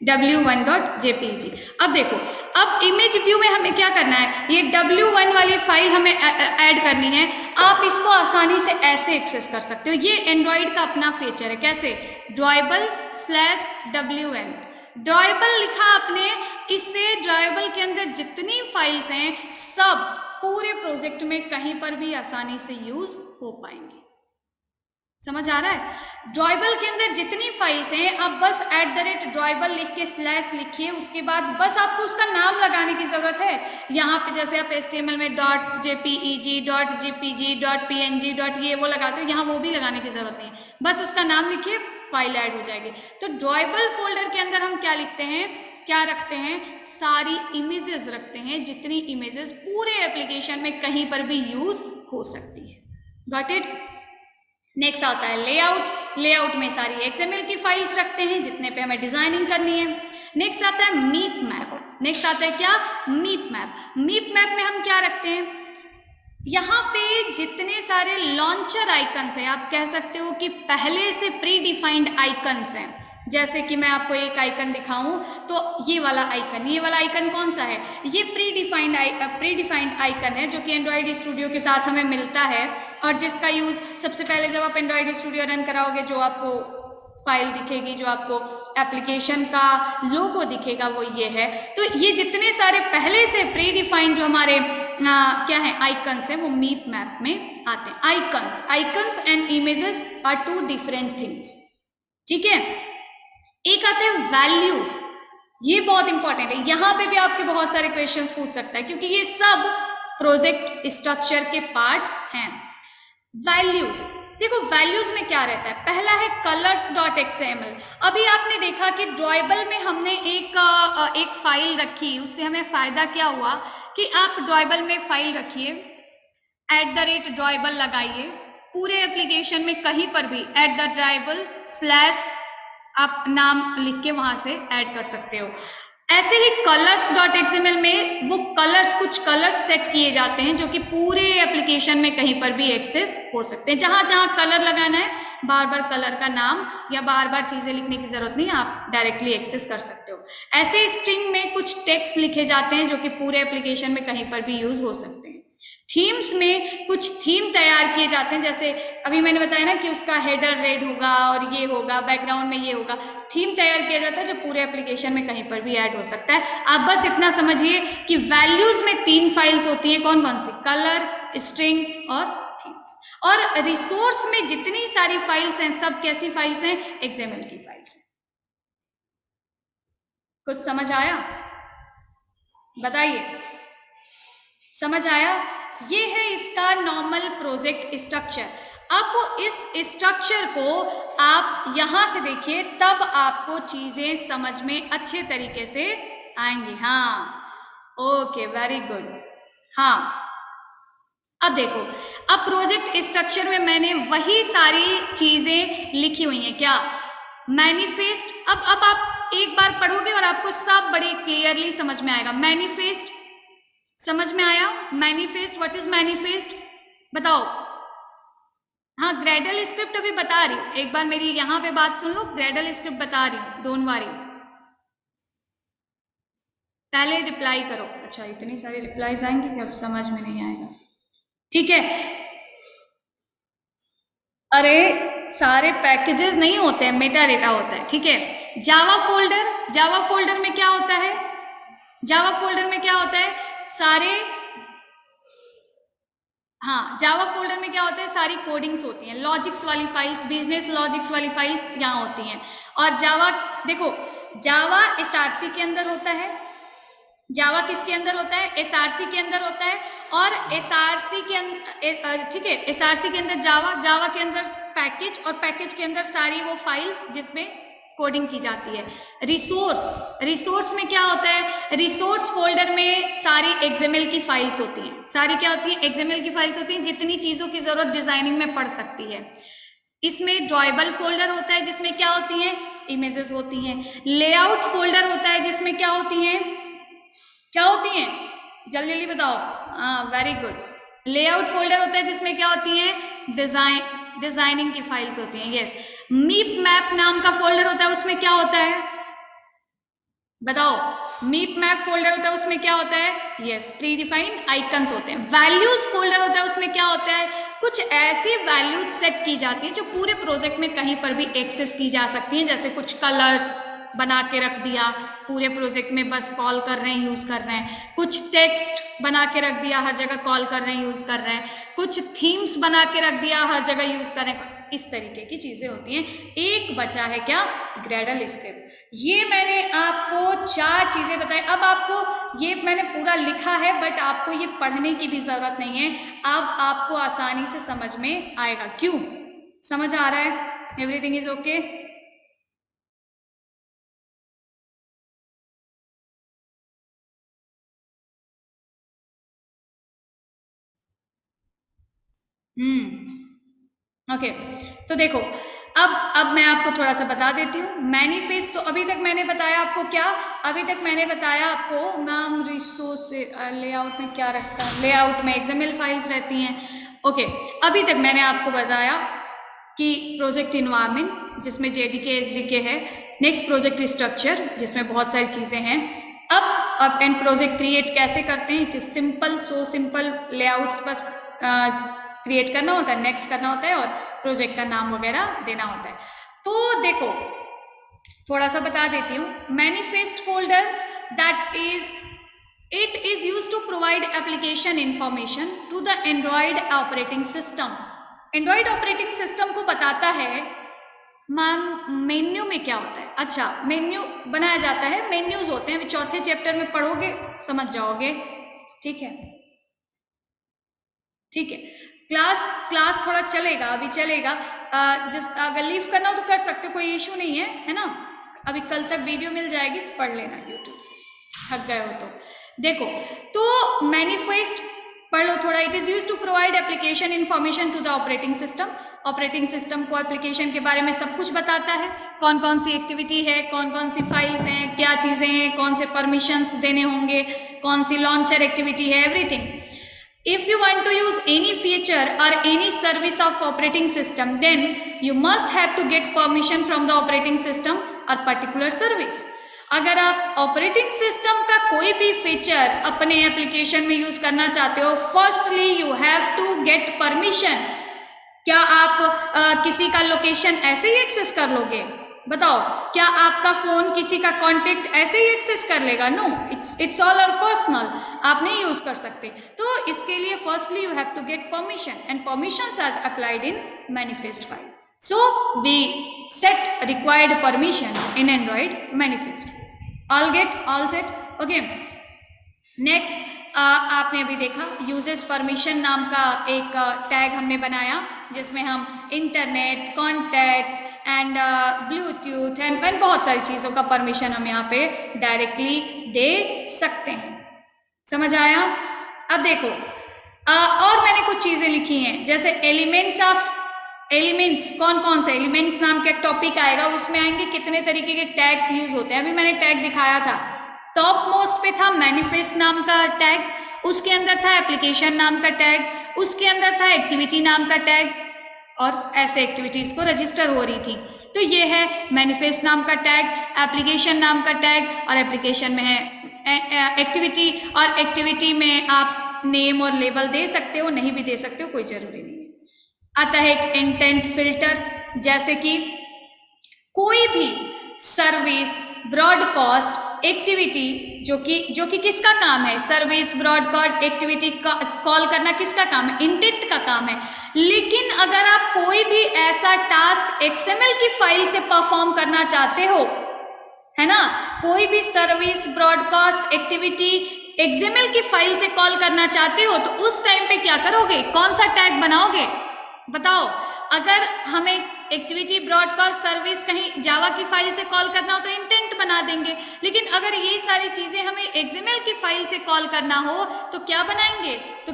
w1.jpeg। अब देखो, अब इमेज व्यू में हमें क्या करना है, ये w1 वाली फाइल हमें ऐड करनी है। आप इसको आसानी से ऐसे एक्सेस कर सकते हो, ये एंड्रॉइड का अपना फीचर है। कैसे, drawable/wn, ड्रॉयबल लिखा आपने, इससे ड्रॉयबल के अंदर जितनी फाइल्स हैं सब पूरे प्रोजेक्ट में कहीं पर भी आसानी से यूज हो पाएंगे। समझ आ रहा है? ड्रॉयबल के अंदर जितनी फाइल्स हैं, आप बस @ड्रॉयबल लिख के स्लैश लिखिए, उसके बाद बस आपको उसका नाम लगाने की जरूरत है। यहाँ पे जैसे आप HTML में .jpeg, .gpg, .png, ये वो लगाते हो, यहाँ वो भी लगाने की जरूरत नहीं है, बस उसका नाम लिखिए, फाइल ऐड हो जाएगी। तो ड्रॉयबल फोल्डर के अंदर हम क्या लिखते हैं, क्या रखते हैं, सारी इमेजेस रखते हैं, जितनी इमेजेस पूरे एप्लीकेशन में कहीं पर भी यूज हो सकती है। Got it? नेक्स्ट आता है लेआउट, लेआउट में सारी XML की फाइल्स रखते हैं जितने पे हमें डिजाइनिंग करनी है। नेक्स्ट आता है मीप मैप, नेक्स्ट आता है क्या, मीप मैप। मीप मैप में हम क्या रखते हैं, यहाँ पे जितने सारे लॉन्चर आइकन्स हैं, आप कह सकते हो कि पहले से प्री डिफाइंड आइकन्स हैं। जैसे कि मैं आपको एक आइकन दिखाऊं तो ये वाला आइकन, ये वाला आइकन कौन सा है, ये प्री डिफाइंड आइकन है जो कि एंड्रॉइड स्टूडियो के साथ हमें मिलता है, और जिसका यूज सबसे पहले जब आप एंड्रॉइड स्टूडियो रन कराओगे, जो आपको फाइल दिखेगी, जो आपको एप्लीकेशन का लोगो दिखेगा, वो ये है। तो ये जितने सारे पहले से प्री डिफाइंड जो हमारे क्या है आइकन्स हैं, वो मीप मैप में आते हैं। Icons and images are two different things, ठीक है। एक आते हैं वैल्यूज, ये बहुत इंपॉर्टेंट है, यहाँ पे भी आपके बहुत सारे क्वेश्चंस पूछ सकता है क्योंकि ये सब प्रोजेक्ट स्ट्रक्चर के पार्ट्स हैं। वैल्यूज, देखो वैल्यूज में क्या रहता है, पहला है colors.xml। अभी आपने देखा कि ड्रॉयबल में हमने एक फाइल रखी, उससे हमें फायदा क्या हुआ कि आप ड्रॉयबल में फाइल रखिए, @ड्रॉयबल लगाइए, पूरे एप्लीकेशन में कहीं पर भी @ड्रॉयबल स्लैश आप नाम लिख के वहां से ऐड कर सकते हो। ऐसे ही colors.xml में वो कलर्स, कुछ कलर्स सेट किए जाते हैं जो कि पूरे एप्लीकेशन में कहीं पर भी एक्सेस हो सकते हैं। जहां जहां कलर लगाना है, बार बार कलर का नाम या बार बार चीजें लिखने की जरूरत नहीं, आप डायरेक्टली एक्सेस कर सकते हो। ऐसे स्ट्रिंग में कुछ टेक्स्ट लिखे जाते हैं जो कि पूरे एप्लीकेशन में कहीं पर भी यूज हो सकते हैं। थीम्स में कुछ थीम तैयार किए जाते हैं, जैसे अभी मैंने बताया ना कि उसका हेडर रेड होगा और ये होगा, बैकग्राउंड में ये होगा, थीम तैयार किया जाता है जो पूरे एप्लीकेशन में कहीं पर भी ऐड हो सकता है। आप बस इतना समझिए कि वैल्यूज में 3 फाइल्स होती हैं, कौन कौन सी, कलर, स्ट्रिंग और थीम्स। और रिसोर्स में जितनी सारी फाइल्स हैं, सब कैसी फाइल्स हैं, XML की फाइल्स हैं। कुछ समझ आया, बताइए, समझ आया? ये है इसका नॉर्मल प्रोजेक्ट स्ट्रक्चर। अब इस स्ट्रक्चर को आप यहां से देखिए, तब आपको चीजें समझ में अच्छे तरीके से आएंगी। हाँ, ओके, वेरी गुड। हाँ, अब देखो, अब प्रोजेक्ट स्ट्रक्चर में मैंने वही सारी चीजें लिखी हुई हैं। क्या, मैनिफेस्ट। अब आप एक बार पढ़ोगे और आपको सब बड़ी क्लियरली समझ में आएगा। मैनिफेस्ट समझ में आया? मैनिफेस्ट, व्हाट इज मैनिफेस्ट, बताओ। हाँ, ग्रेडल स्क्रिप्ट अभी बता रही हूँ, एक बार मेरी यहाँ पे बात सुन लो, ग्रेडल स्क्रिप्ट बता रही हूँ, डोंट वरी, पहले रिप्लाई करो। अच्छा, इतनी सारी रिप्लाईज आएंगी कि अब समझ में नहीं आएगा, ठीक है। अरे सारे पैकेजेस नहीं होते हैं, मेटा डेटा होता है, ठीक है। जावा फोल्डर में क्या होता है, जावा फोल्डर में क्या होता है, सारे, हाँ, जावा फोल्डर में क्या होता है, सारी कोडिंग्स होती हैं, लॉजिक्स वाली फाइल्स, बिजनेस लॉजिक्स वाली फाइल्स यहाँ होती हैं। और जावा, देखो, जावा SRC के अंदर होता है, जावा किसके अंदर होता है, SRC के अंदर होता है, और SRC के अंदर, ठीक है, SRC के अंदर जावा के अंदर पैकेज, और पैकेज के अंदर सारी वो फाइल्स जिसमें कोडिंग की जाती है। रिसोर्स में क्या होता है, रिसोर्स फोल्डर में सारी XML की फाइल्स होती हैं, सारी क्या होती है, XML की फाइल्स होती हैं, जितनी चीजों की जरूरत डिजाइनिंग में पड़ सकती है। इसमें ड्रॉएबल फोल्डर होता है जिसमें क्या होती हैं, इमेजेस होती हैं। लेआउट फोल्डर होता है जिसमें क्या होती हैं, जल्दी जल्दी बताओ। हाँ, वेरी गुड। लेआउट फोल्डर होता है जिसमें क्या होती हैं, डिजाइनिंग की फाइल्स होती हैं। यस। मीप मैप नाम का फोल्डर होता है, उसमें क्या होता है बताओ, मीप मैप फोल्डर होता है, उसमें क्या होता है, यस, प्री डिफाइंड आइकन्स होते हैं। वैल्यूज फोल्डर होता है, उसमें क्या होता है, कुछ ऐसी वैल्यूज सेट की जाती है जो पूरे प्रोजेक्ट में कहीं पर भी एक्सेस की जा सकती हैं, जैसे कुछ कलर्स बना के रख दिया, पूरे प्रोजेक्ट में बस कॉल कर रहे हैं, यूज कर रहे हैं, कुछ टेक्स्ट बना के रख दिया, हर जगह कॉल कर रहे हैं, यूज कर रहे हैं, कुछ थीम्स बना के रख दिया, हर जगह यूज कर रहे हैं, इस तरीके की चीजें होती हैं। एक बचा है क्या, ग्रेडल स्क्रिप्ट। ये मैंने आपको 4 चीजें बताई। अब आपको ये मैंने पूरा लिखा है, बट आपको ये पढ़ने की भी जरूरत नहीं है, अब आपको आसानी से समझ में आएगा। क्यों, समझ आ रहा है, एवरीथिंग इज ओके। ओके, तो देखो, अब मैं आपको थोड़ा सा बता देती हूँ। मैनिफेस्ट, तो अभी तक मैंने बताया आपको क्या, अभी तक मैंने बताया आपको नाम, रिसोर्स, लेआउट में क्या रखता है, लेआउट में XML फाइल्स रहती हैं। ओके, अभी तक मैंने आपको बताया कि प्रोजेक्ट इन्वायरमेंट जिसमें JDK SDK है, नेक्स्ट प्रोजेक्ट स्ट्रक्चर जिसमें बहुत सारी चीज़ें हैं। अब एंड प्रोजेक्ट क्रिएट कैसे करते हैं, it is simple, so simple, layouts बस क्रिएट करना होता है, नेक्स्ट करना होता है और प्रोजेक्ट का नाम वगैरह देना होता है। तो देखो, थोड़ा सा बता देती हूँ। Manifest folder that is, it is use to provide application information to the Android operating system. Android operating system को बताता है मैम मेन्यू में क्या होता है। अच्छा, मेन्यू बनाया जाता है, मेन्यूज होते हैं, अभी 4थे चैप्टर में पढ़ोगे, समझ जाओगे, ठीक है, ठीक है। क्लास थोड़ा चलेगा, अभी चलेगा, जिस अगर लीव करना हो तो कर सकते हो, कोई इशू नहीं है ना। अभी कल तक वीडियो मिल जाएगी, पढ़ लेना यूट्यूब से, थक गए हो तो। देखो, तो मैनिफेस्ट पढ़ लो थोड़ा। It is use to provide application information to the operating system. Operating system को एप्लीकेशन के बारे में सब कुछ बताता है, कौन कौन सी एक्टिविटी है, कौन कौन सी फाइल्स हैं, क्या चीज़ें हैं, कौन से परमिशंस देने होंगे, कौन सी लॉन्चर एक्टिविटी है, everything. If you want to use any feature or any service of operating system, then you must have to get permission from the operating system or particular service. अगर आप ऑपरेटिंग सिस्टम का कोई भी फीचर अपने एप्लीकेशन में यूज करना चाहते हो, firstly you have to get permission. क्या आप किसी का लोकेशन ऐसे ही एक्सेस कर लोगे, बताओ? क्या आपका फोन किसी का कॉन्टेक्ट ऐसे ही एक्सेस कर लेगा? No, it's all our personal, आप नहीं यूज कर सकते। तो इसके लिए firstly you have to get permission, and permissions are applied in manifest file. So we set required permission in Android manifest. All get, all set, okay. Next, आपने अभी देखा यूजेस परमिशन नाम का एक टैग हमने बनाया, जिसमें हम internet, contacts and Bluetooth and बहुत सारी चीज़ों का परमिशन हम यहाँ पे डायरेक्टली दे सकते हैं। समझ आया? अब देखो, और मैंने कुछ चीज़ें लिखी हैं, जैसे एलिमेंट्स, कौन कौन से एलिमेंट्स नाम के टॉपिक आएगा, उसमें आएंगे कितने तरीके के टैग्स यूज होते हैं। अभी मैंने टैग दिखाया था, टॉप मोस्ट पे था मैनिफेस्ट नाम का टैग, उसके अंदर था एप्लीकेशन नाम का टैग, उसके अंदर था एक्टिविटी नाम का टैग, और ऐसे एक्टिविटीज को रजिस्टर हो रही थी। तो ये है मैनिफेस्ट नाम का टैग, एप्लीकेशन नाम का टैग, और एप्लीकेशन में है एक्टिविटी, और एक्टिविटी में आप नेम और लेबल दे सकते हो, नहीं भी दे सकते हो, कोई जरूरी नहीं है। आता है एक इंटेंट फिल्टर, जैसे कि कोई भी सर्विस, ब्रॉडकास्ट, एक्टिविटी, जो कि किसका काम है, सर्विस, ब्रॉडकास्ट, एक्टिविटी कॉल करना किसका काम है, इंटेंट का काम है। लेकिन अगर आप कोई भी ऐसा टास्क XML की फाइल से परफॉर्म करना चाहते हो, है ना, कोई भी सर्विस, ब्रॉडकास्ट, एक्टिविटी XML की फाइल से कॉल करना चाहते हो, तो उस टाइम पे क्या करोगे, कौन सा टैग बनाओगे, बताओ? अगर हमें एक्टिविटी ब्रॉडकास्ट सर्विस कहीं जावा की फाइल से कॉल करना हो तो इंटेंट बना देंगे, लेकिन अगर ये सारी चीजें हमें एक्सएमएल की फाइल से कॉल करना हो तो क्या बनाएंगे, तो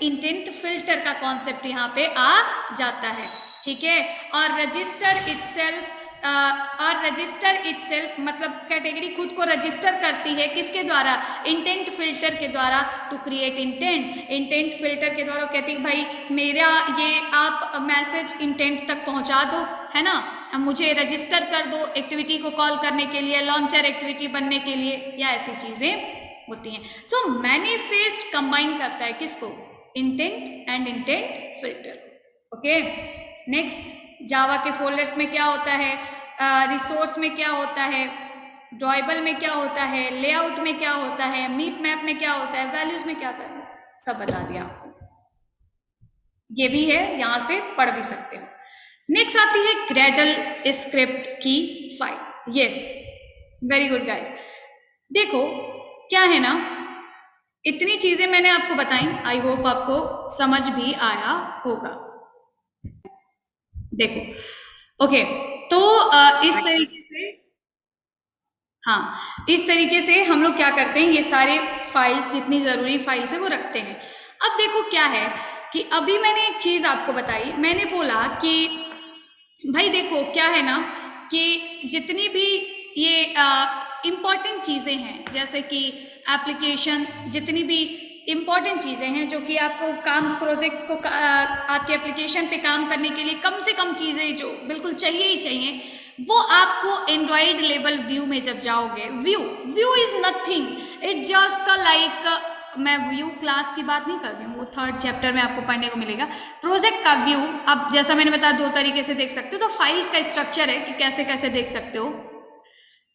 इंटेंट फिल्टर का कॉन्सेप्ट यहाँ पे आ जाता है, ठीक है। और रजिस्टर इटसेल्फ मतलब कैटेगरी खुद को रजिस्टर करती है किसके द्वारा, इंटेंट फिल्टर के द्वारा, टू क्रिएट इंटेंट फिल्टर के द्वारा कहती है भाई मेरा ये आप मैसेज इंटेंट तक पहुंचा दो, है ना, अब मुझे रजिस्टर कर दो एक्टिविटी को कॉल करने के लिए, लॉन्चर एक्टिविटी बनने के लिए, या ऐसी चीजें होती हैं। सो मैनिफेस्ट कंबाइन करता है किसको, intent and intent filter, okay. Next, Java के फोल्डर्स में क्या होता है, रिसोर्स में क्या होता है, ड्रॉएबल में क्या होता है, लेआउट में क्या होता है, मीप मैप में क्या होता है, वैल्यूज में क्या होता है, सब बता दिया आपको। ये भी है, यहां से पढ़ भी सकते हो। नेक्स्ट आती है ग्रेडल स्क्रिप्ट की file. Yes, very good guys. देखो क्या है ना, इतनी चीजें मैंने आपको बताई, आई होप आपको समझ भी आया होगा। देखो ओके, तो इस तरीके से, हाँ, इस तरीके से हम लोग क्या करते हैं, ये सारे फाइल्स जितनी जरूरी फाइल्स है वो रखते हैं। अब देखो क्या है कि अभी मैंने एक चीज आपको बताई, मैंने बोला कि भाई देखो क्या है ना कि जितनी भी ये इम्पॉर्टेंट चीजें हैं, जैसे कि एप्लीकेशन, जितनी भी इम्पॉर्टेंट चीजें हैं जो कि आपको काम प्रोजेक्ट को आपके एप्लीकेशन पे काम करने के लिए कम से कम चीजें जो बिल्कुल चाहिए ही चाहिए, वो आपको एंड्रॉइड लेवल व्यू में जब जाओगे, view is nothing, it just like, मैं व्यू क्लास की बात नहीं कर रही हूँ, वो 3rd चैप्टर में आपको पढ़ने को मिलेगा। प्रोजेक्ट का व्यू अब जैसा मैंने बताया 2 तरीके से देख सकते हो, तो फाइल्स का स्ट्रक्चर है कि कैसे कैसे देख सकते हो।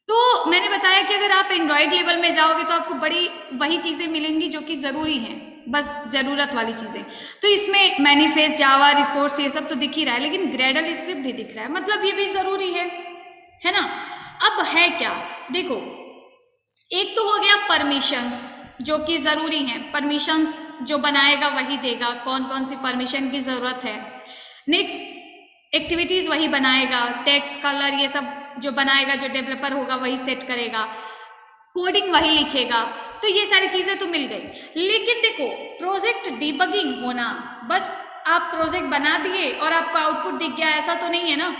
तो मैंने बताया कि अगर आप एंड्रॉइड लेवल में जाओगे तो आपको बड़ी वही चीजें मिलेंगी जो कि जरूरी हैं, बस जरूरत वाली चीजें। तो इसमें मैनिफेस्ट, जावा, रिसोर्स, ये सब तो दिख ही रहा है, लेकिन ग्रेडल स्क्रिप्ट भी दिख रहा है, मतलब ये भी जरूरी है ना। अब है क्या, देखो एक तो हो गया परमिशंस जो कि जरूरी हैं, परमिशंस जो बनाएगा वही देगा, कौन कौन सी परमिशन की जरूरत है। नेक्स्ट, एक्टिविटीज वही बनाएगा, टेक्स्ट, कलर, ये सब जो बनाएगा, जो डेवलपर होगा वही सेट करेगा, कोडिंग वही लिखेगा, तो ये सारी चीजें तो मिल गई। लेकिन देखो प्रोजेक्ट डिबगिंग होना, बस आप प्रोजेक्ट बना दिए और आपको आउटपुट दिख गया, ऐसा तो नहीं है ना।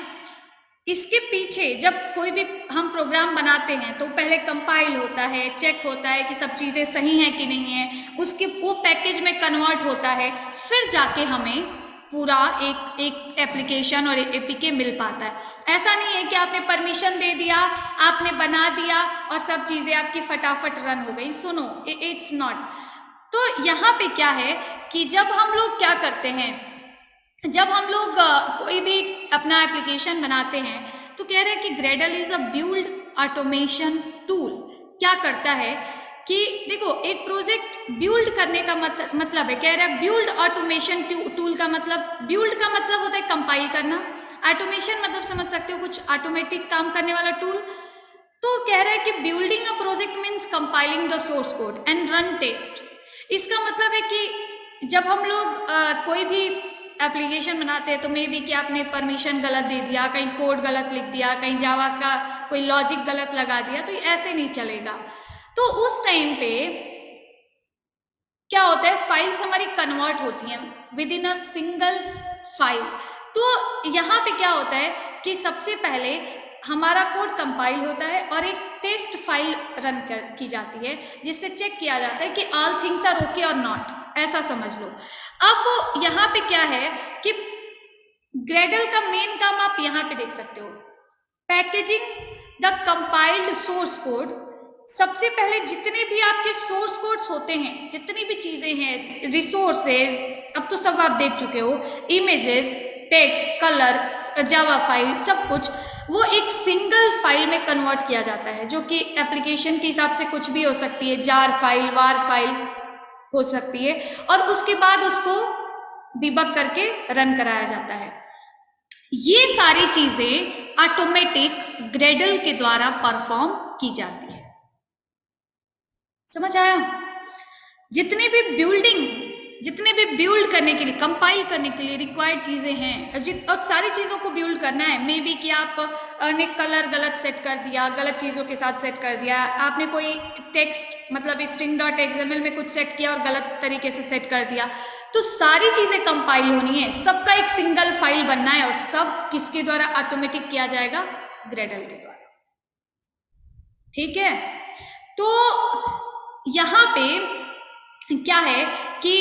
इसके पीछे जब कोई भी हम प्रोग्राम बनाते हैं तो पहले कंपाइल होता है, चेक होता है कि सब चीजें सही हैं कि नहीं है, उसके वो पैकेज में कन्वर्ट होता है, फिर जाके हमें पूरा एक एप्लीकेशन और एपीके मिल पाता है। ऐसा नहीं है कि आपने परमिशन दे दिया, आपने बना दिया और सब चीजें आपकी फटाफट रन हो गई। सुनो, इट्स नॉट। तो यहाँ पे क्या है कि जब हम लोग क्या करते हैं, जब हम लोग कोई भी अपना एप्लीकेशन बनाते हैं तो कह रहे हैं कि Gradle is a build automation tool. क्या करता है कि देखो एक प्रोजेक्ट बिल्ड करने का मतलब है, कह रहा है बिल्ड ऑटोमेशन टूल का मतलब, बिल्ड का मतलब होता है कंपाइल करना, ऑटोमेशन मतलब समझ सकते हो कुछ ऑटोमेटिक काम करने वाला टूल। तो कह रहा है कि building a project means compiling the source code and run test. इसका मतलब है कि जब हम लोग कोई भी एप्लीकेशन बनाते हैं तो मे बी कि आपने परमिशन गलत दे दिया, कहीं कोड गलत लिख दिया, कहीं जावा का कोई लॉजिक गलत लगा दिया, तो ऐसे नहीं चलेगा। तो उस टाइम पे क्या होता है, फाइल्स हमारी कन्वर्ट होती हैं with in a single file. तो यहाँ पे क्या होता है कि सबसे पहले हमारा कोड कंपाइल होता है और एक टेस्ट फाइल रन की जाती है जिससे चेक किया जाता है कि ऑल थिंग्स आर ओके और नॉट, ऐसा समझ लो। अब यहाँ पे क्या है कि ग्रेडल का मेन काम आप यहाँ पे देख सकते हो, packaging the compiled source code. सबसे पहले जितने भी आपके सोर्स कोड्स होते हैं, जितनी भी चीजें हैं, रिसोर्सेज, अब तो सब आप देख चुके हो, images, text, colour, Java file, सब कुछ वो एक सिंगल फाइल में कन्वर्ट किया जाता है, जो कि एप्लीकेशन के हिसाब से कुछ भी हो सकती है, जार फाइल, वार फाइल हो सकती है, और उसके बाद उसको डिबग करके रन कराया जाता है। ये सारी चीजें ऑटोमेटिक ग्रेडल के द्वारा परफॉर्म की जाती है। समझ आया? जितनी भी बिल्डिंग जितने भी बिल्ड करने के लिए, कंपाइल करने के लिए रिक्वायर्ड चीज़ें हैं, और सारी चीज़ों को बिल्ड करना है। मे बी कि आप ने कलर गलत सेट कर दिया, गलत चीज़ों के साथ सेट कर दिया, आपने कोई टेक्स्ट मतलब string.xml में कुछ सेट किया और गलत तरीके से सेट कर दिया, तो सारी चीज़ें कंपाइल होनी है, सबका एक सिंगल फाइल बनना है, और सब किसके द्वारा ऑटोमेटिक किया जाएगा? ग्रेडल के द्वारा। ठीक है, तो यहाँ पे क्या है कि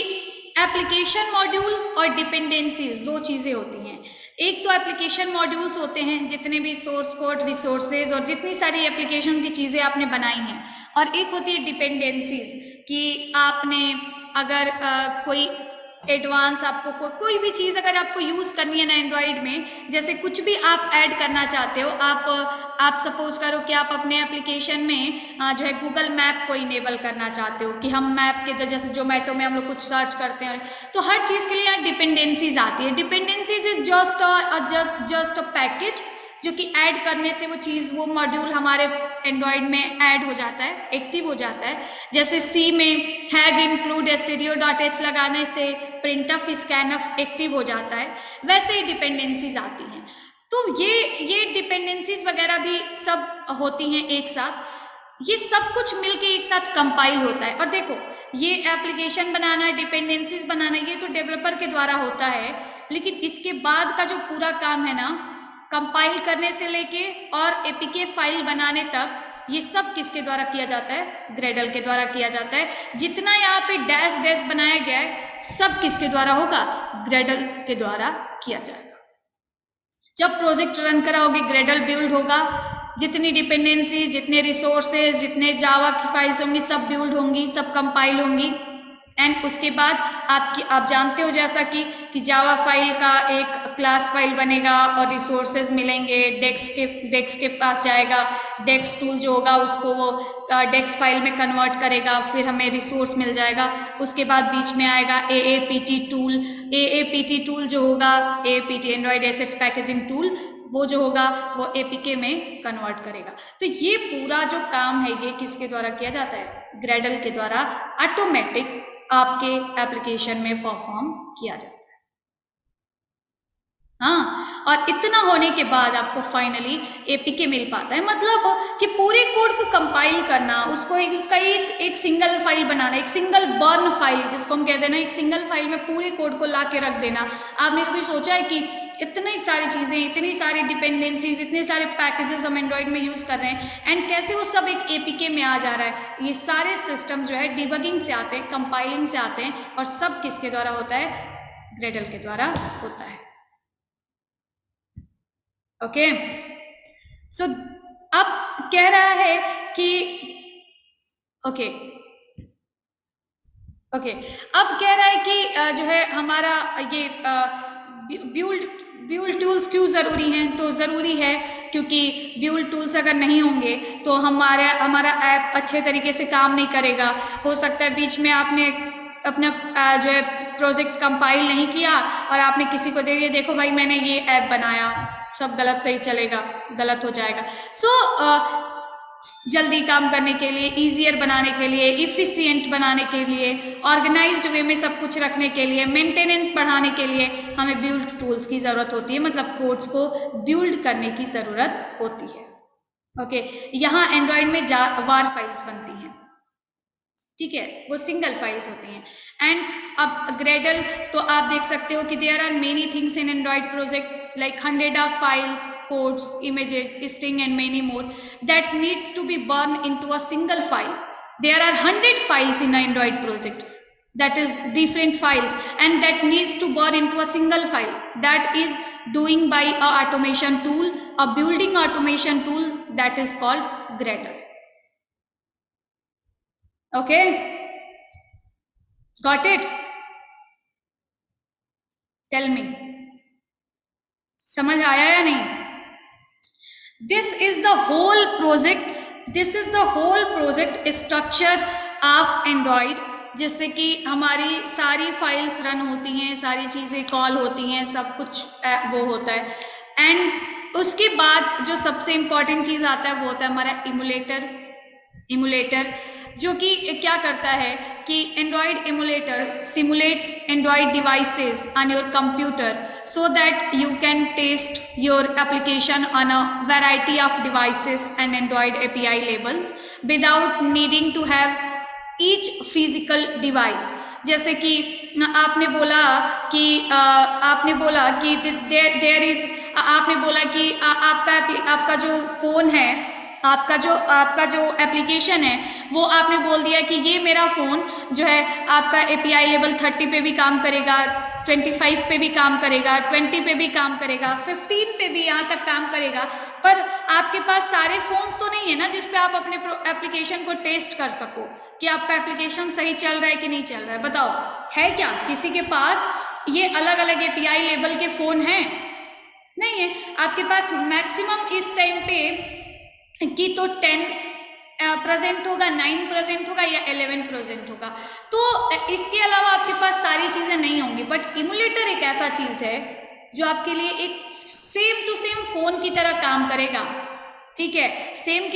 एप्लीकेशन मॉड्यूल और डिपेंडेंसीज दो चीज़ें होती हैं। एक तो एप्लीकेशन मॉड्यूल्स होते हैं, जितने भी सोर्स कोड, रिसोर्सेज और जितनी सारी एप्लीकेशन की चीज़ें आपने बनाई हैं, और एक होती है डिपेंडेंसीज कि आपने अगर कोई एडवांस आपको कोई भी चीज़ अगर आपको यूज़ करनी है ना एंड्रॉयड में, जैसे कुछ भी आप ऐड करना चाहते हो, आप सपोज करो कि आप अपने एप्लीकेशन में जो है गूगल मैप को इनेबल करना चाहते हो कि हम मैप के, तो जैसे जोमेटो में हम लोग कुछ सर्च करते हैं, तो हर चीज़ के लिए यहाँ डिपेंडेंसीज आती है। Dependencies is just a package जो कि ऐड करने से वो चीज़, वो मॉड्यूल हमारे एंड्रॉयड में ऐड हो जाता है, एक्टिव हो जाता है। जैसे सी में हैज इंक्लूड stdio.h लगाने से printf scanf एक्टिव हो जाता है, वैसे ही डिपेंडेंसीज आती हैं। तो ये डिपेंडेंसीज वगैरह भी सब होती हैं एक साथ, ये सब कुछ मिलके एक साथ कंपाइल होता है। और देखो, ये एप्लीकेशन बनाना, डिपेंडेंसीज बनाना, ये तो डेवलपर के द्वारा होता है, लेकिन इसके बाद का जो पूरा काम है ना, कंपाइल करने से लेके और एपीके फाइल बनाने तक, ये सब किसके द्वारा किया जाता है? ग्रेडल के द्वारा किया जाता है। जितना यहाँ पे डैश डैश बनाया गया है, सब किसके द्वारा होगा? ग्रेडल के द्वारा किया जाएगा। जब प्रोजेक्ट रन कराओगे, ग्रेडल बिल्ड होगा, जितनी डिपेंडेंसी, जितने रिसोर्सेज, जितने जावा की फाइल्स होंगी, सब बिल्ड होंगी, सब कंपाइल होंगी। एंड उसके बाद आप जानते हो जैसा कि जावा फाइल का एक क्लास फाइल बनेगा और रिसोर्सेज मिलेंगे, डेक्स के पास जाएगा, डेक्स टूल जो होगा उसको वो डेक्स फाइल में कन्वर्ट करेगा, फिर हमें रिसोर्स मिल जाएगा। उसके बाद बीच में आएगा AAPT टूल जो होगा, AAPT Android assets packaging tool, वो जो होगा वो एपीके में कन्वर्ट करेगा। तो ये पूरा जो काम है, ये किसके द्वारा किया जाता है? ग्रेडल के द्वारा ऑटोमेटिक आपके एप्लीकेशन में परफॉर्म किया जाता है। हाँ, और इतना होने के बाद आपको फाइनली एपीके मिल पाता है। मतलब कि पूरे कोड को कंपाइल करना, उसका एक सिंगल फाइल बनाना, एक सिंगल बर्न फाइल जिसको हम कहते हैं ना, एक सिंगल फाइल में पूरे कोड को ला के रख देना। आपने कभी सोचा है कि इतनी सारी चीज़ें, इतनी सारी डिपेंडेंसीज, इतने सारे पैकेजेस हम एंड्रॉयड में यूज़ कर रहे हैं, एंड कैसे वो सब एक एपीके में आ जा रहा है? ये सारे सिस्टम जो है डिबगिंग से आते हैं, कंपाइलिंग से आते हैं, और सब किसके द्वारा होता है? ग्रेडल के द्वारा होता है। ओके, सो अब कह रहा है कि ओके, अब कह रहा है कि जो है हमारा ये बिल्ड टूल्स क्यों ज़रूरी हैं? तो ज़रूरी है क्योंकि बिल्ड टूल्स अगर नहीं होंगे तो हमारा ऐप अच्छे तरीके से काम नहीं करेगा। हो सकता है बीच में आपने अपना जो है प्रोजेक्ट कंपाइल नहीं किया और आपने किसी को दे दिया, देखो भाई मैंने ये ऐप बनाया, सब गलत सही चलेगा, गलत हो जाएगा। सो जल्दी काम करने के लिए, ईजियर बनाने के लिए, इफिशिएंट बनाने के लिए, ऑर्गेनाइज्ड वे में सब कुछ रखने के लिए, मेंटेनेंस बढ़ाने के लिए हमें बिल्ड टूल्स की ज़रूरत होती है, मतलब कोड्स को बिल्ड करने की ज़रूरत होती है। ओके, यहाँ एंड्रॉयड में वार फाइल्स बनती हैं, ठीक है, वो सिंगल फाइल्स होती हैं। एंड अब ग्रेडल तो आप देख सकते हो कि there are many things in Android project like 100 of files, codes, images, string and many more that needs to be burned into a single file. There are 100 files in an Android project, that is different files, and that needs to burn into a single file. That is doing by a automation tool, a building automation tool that is called Gradle. Okay, got it? Tell me, समझ आया या नहीं? This is the whole project structure of Android, जिससे कि हमारी सारी फाइल्स रन होती हैं, सारी चीज़ें कॉल होती हैं, सब कुछ वो होता है। एंड उसके बाद जो सबसे इम्पॉर्टेंट चीज़ आता है वो होता है हमारा इमुलेटर। जो कि क्या करता है कि Android emulator simulates Android devices on your computer so that you can test your application on a variety of devices and Android API labels without needing to have each physical device. जैसे कि आपने बोला कि देयर इज आपने बोला कि आपका जो फोन है, आपका जो एप्लीकेशन है, वो आपने बोल दिया कि ये मेरा फ़ोन जो है आपका API लेवल 30 पे भी काम करेगा, 25 पे भी काम करेगा, 20 पे भी काम करेगा, 15 पे भी यहाँ तक काम करेगा। पर आपके पास सारे फ़ोन्स तो नहीं है ना जिस पे आप अपने एप्लीकेशन को टेस्ट कर सको कि आपका एप्लीकेशन सही चल रहा है कि नहीं चल रहा है। बताओ, है क्या किसी के पास ये अलग अलग API लेवल के फ़ोन हैं? नहीं है। आपके पास मैक्सिमम इस टाइम पे कि तो 10 प्रेजेंट होगा, 9 प्रेजेंट होगा या 11 प्रेजेंट होगा। तो इसके अलावा आपके पास सारी चीज़ें नहीं होंगी। बट इमुलेटर एक ऐसा चीज़ है जो आपके लिए एक सेम टू सेम फ़ोन की तरह काम करेगा। ठीक है, सेम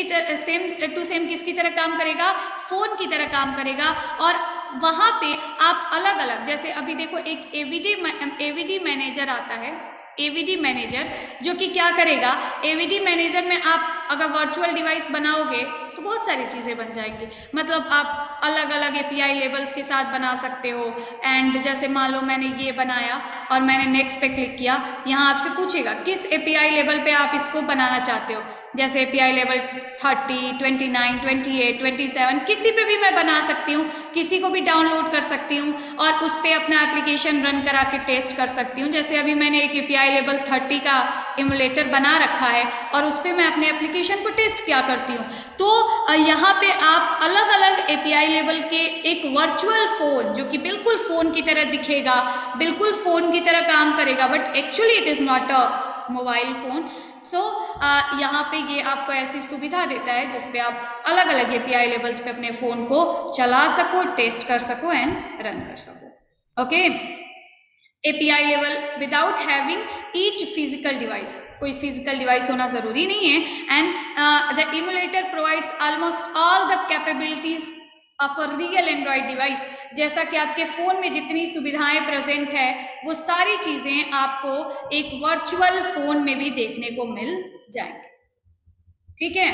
टू सेम किसकी तरह काम करेगा? फ़ोन की तरह काम करेगा। और वहाँ पे आप अलग अलग, जैसे अभी देखो एक AVD मैनेजर आता है, AVD मैनेजर, जो कि क्या करेगा, AVD मैनेजर में आप अगर वर्चुअल डिवाइस बनाओगे तो बहुत सारी चीज़ें बन जाएंगी। मतलब आप अलग अलग API लेवल्स के साथ बना सकते हो। एंड जैसे मान लो मैंने ये बनाया और मैंने नेक्स्ट पे क्लिक किया, यहाँ आपसे पूछेगा किस API लेवल पे आप इसको बनाना चाहते हो। जैसे API लेवल 30, 29, 28, 27 किसी पे भी मैं बना सकती हूँ, किसी को भी डाउनलोड कर सकती हूँ और उस पर अपना एप्लीकेशन रन करा के टेस्ट कर सकती हूँ। जैसे अभी मैंने एक API लेवल 30 का इमुलेटर बना रखा है और उस पर मैं अपने एप्लीकेशन को टेस्ट किया करती हूँ। तो यहाँ पे आप अलग अलग API लेवल के एक वर्चुअल फ़ोन जो कि बिल्कुल फ़ोन की तरह दिखेगा, बिल्कुल फ़ोन की तरह काम करेगा, but actually it is not a mobile phone. So यहाँ पे ये आपको ऐसी सुविधा देता है जिस पे आप अलग अलग API लेवल्स पे अपने फ़ोन को चला सको, टेस्ट कर सको एंड रन कर सको। Okay, API level without having each physical device, कोई फिजिकल डिवाइस होना ज़रूरी नहीं है। And the emulator provides almost all the capabilities of a real Android device. जैसा कि आपके फ़ोन में जितनी सुविधाएं प्रेजेंट है वो सारी चीज़ें आपको एक वर्चुअल फ़ोन में भी देखने को मिल जाएंगी। ठीक है,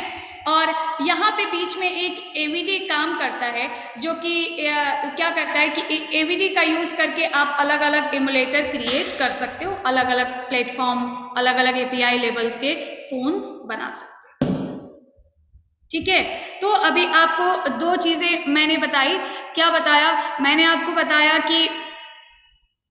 और यहाँ पे बीच में एक AVD काम करता है जो कि क्या करता है कि AVD का यूज़ करके आप अलग अलग इमुलेटर क्रिएट कर सकते हो, अलग अलग प्लेटफॉर्म, अलग अलग API लेवल्स के फ़ोन्स बना सकते हो। ठीक है, तो अभी आपको दो चीज़ें मैंने बताई। क्या बताया? मैंने आपको बताया कि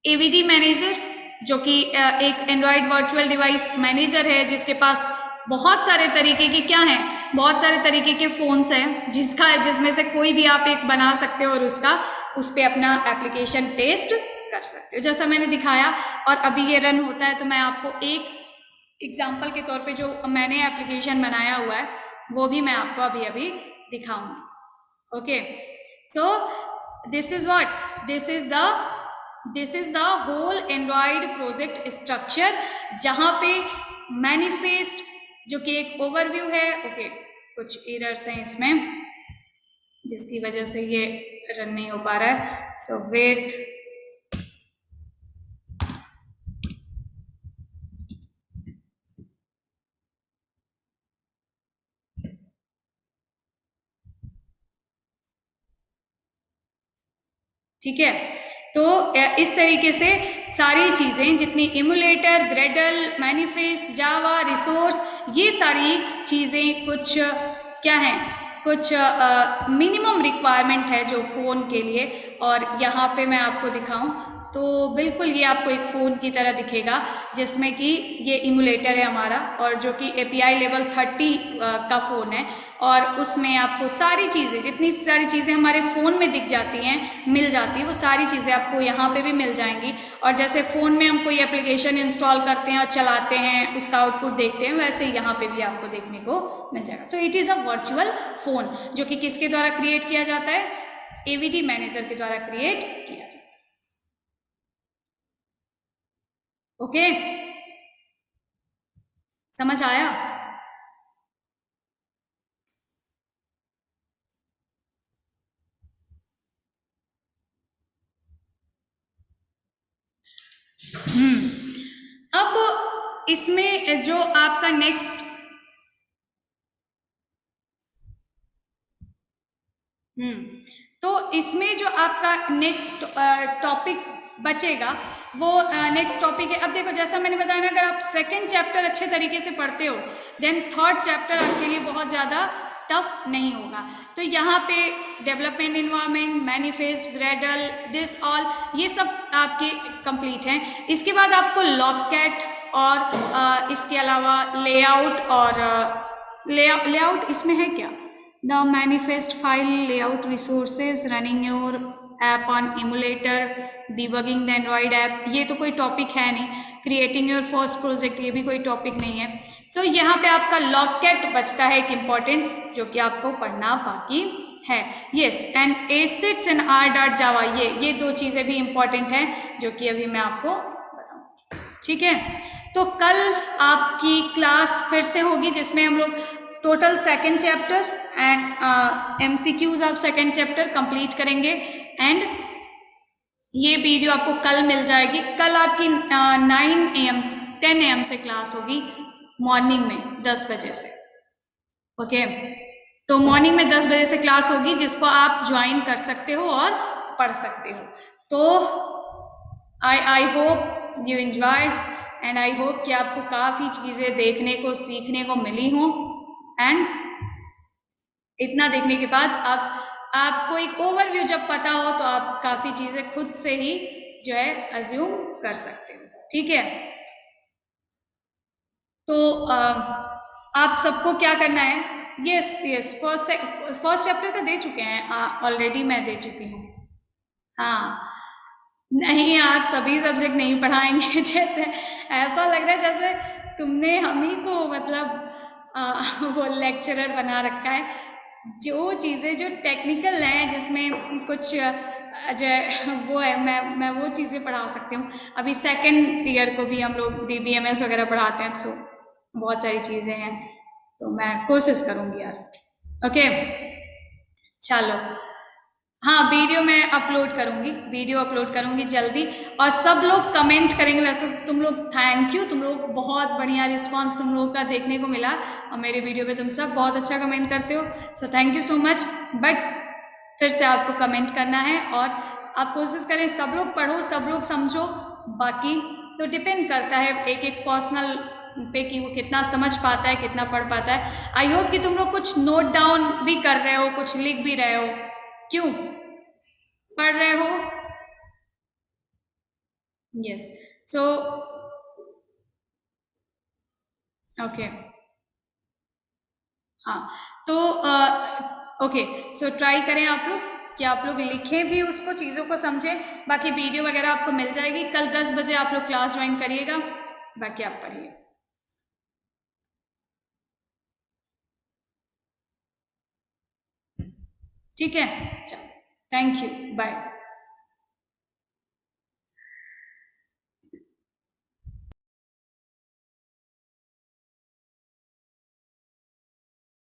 AVD मैनेजर जो कि एक एंड्रॉयड वर्चुअल डिवाइस मैनेजर है जिसके पास बहुत सारे तरीके के क्या हैं, बहुत सारे तरीके के फ़ोन्स हैं जिसमें से कोई भी आप एक बना सकते हो और उस पर अपना एप्लीकेशन टेस्ट कर सकते हो जैसा मैंने दिखाया। और अभी ये रन होता है तो मैं आपको एक एग्जाम्पल के तौर पे जो मैंने एप्लीकेशन बनाया हुआ है वो भी मैं आपको अभी अभी दिखाऊंगी। Okay, so this is the whole Android project structure, जहाँ पे मैनिफेस्ट जो कि एक ओवरव्यू है। ओके, कुछ एरर्स हैं इसमें जिसकी वजह से ये रन नहीं हो पा रहा है। सो वेट, ठीक है। तो इस तरीके से सारी चीज़ें जितनी इमुलेटर, ग्रेडल, मैनिफेस्ट, जावा, रिसोर्स, ये सारी चीज़ें कुछ क्या हैं, कुछ मिनिमम रिक्वायरमेंट है जो फ़ोन के लिए। और यहाँ पे मैं आपको दिखाऊं तो बिल्कुल ये आपको एक फ़ोन की तरह दिखेगा जिसमें कि ये इमुलेटर है हमारा और जो कि API लेवल 30 का फ़ोन है। और उसमें आपको सारी चीज़ें, जितनी सारी चीज़ें हमारे फ़ोन में दिख जाती हैं, मिल जाती हैं, वो सारी चीज़ें आपको यहाँ पे भी मिल जाएंगी। और जैसे फ़ोन में हम कोई एप्लीकेशन इंस्टॉल करते हैं और चलाते हैं, उसका आउटपुट देखते हैं, वैसे ही यहाँ पे भी आपको देखने को मिल जाएगा। So it is a virtual phone जो कि किसके द्वारा क्रिएट किया जाता है? AVD मैनेजर के द्वारा क्रिएट किया जाता है। ओके, समझ आया? इसमें जो आपका नेक्स्ट तो इसमें जो आपका नेक्स्ट टॉपिक बचेगा वो नेक्स्ट टॉपिक है। अब देखो जैसा मैंने बताया ना, अगर आप सेकंड चैप्टर अच्छे तरीके से पढ़ते हो देन थर्ड चैप्टर आपके लिए बहुत ज़्यादा टफ नहीं होगा। तो यहाँ पे development environment, manifest, Gradle, this all, ये सब आपके कंप्लीट हैं। इसके बाद आपको लॉबकैट और इसके अलावा लेआउट और लेआउट इसमें है क्या, the manifest file layout resources, running your app on emulator, debugging the Android app, ये तो कोई टॉपिक है नहीं। क्रिएटिंग योर फर्स्ट प्रोजेक्ट, ये भी कोई टॉपिक नहीं है। तो यहाँ पे आपका लॉबकैट बचता है एक इम्पॉर्टेंट, जो कि आपको पढ़ना बाकी है। Yes, and acids and R.Java, ये दो चीज़ें भी इम्पॉर्टेंट हैं जो कि अभी मैं आपको बताऊँगी। ठीक है, तो कल आपकी क्लास फिर से होगी जिसमें हम लोग total second chapter and MCQs आप सेकेंड चैप्टर कंप्लीट करेंगे। एंड ये वीडियो आपको कल मिल जाएगी। कल आपकी 10 AM से क्लास होगी मॉर्निंग में 10 बजे से। ओके, तो मॉर्निंग में 10 बजे से क्लास होगी जिसको आप ज्वाइन कर सकते हो और पढ़ सकते हो। तो I hope you enjoyed and I hope कि आपको काफ़ी चीज़ें देखने को सीखने को मिली हों। एंड इतना देखने के बाद आपको एक ओवरव्यू जब पता हो तो आप काफ़ी चीज़ें खुद से ही जो है अज्यूम कर सकते हो। ठीक है, तो आप सबको क्या करना है, यस फर्स्ट चैप्टर का दे चुके हैं ऑलरेडी, मैं दे चुकी हूँ। हाँ नहीं यार, सभी सब्जेक्ट नहीं पढ़ाएंगे जैसे ऐसा लग रहा है जैसे तुमने हम ही को मतलब वो लेक्चरर बना रखा है। जो चीज़ें जो टेक्निकल हैं जिसमें कुछ जो वो है, मैं वो चीज़ें पढ़ा सकती हूँ। अभी सेकेंड ईयर को भी हम लोग DBMS वगैरह पढ़ाते हैं, तो बहुत सारी चीज़ें हैं, तो मैं कोशिश करूँगी यार। ओके चलो, हाँ वीडियो अपलोड करूँगी जल्दी, और सब लोग कमेंट करेंगे। वैसे तुम लोग थैंक यू, तुम लोग बहुत बढ़िया रिस्पांस तुम लोगों का देखने को मिला, और मेरे वीडियो पे तुम सब बहुत अच्छा कमेंट करते हो, so thank you so much. But फिर से आपको कमेंट करना है और आप कोशिश करें सब लोग पढ़ो, सब लोग समझो। बाकी तो डिपेंड करता है एक एक पर्सनल पे कि वो कितना समझ पाता है, कितना पढ़ पाता है। आई होप कि तुम लोग कुछ नोट डाउन भी कर रहे हो, कुछ लिख भी रहे हो। क्यों पढ़ रहे हो? यस, सो ओके, हाँ, तो ओके, सो ट्राई करें आप लोग कि आप लोग लिखें भी उसको, चीज़ों को समझें। बाकी वीडियो वगैरह आपको मिल जाएगी कल 10 बजे, आप लोग क्लास ज्वाइन करिएगा, बाकी आप पढ़िए। ठीक है, चलो, थैंक यू, बाय।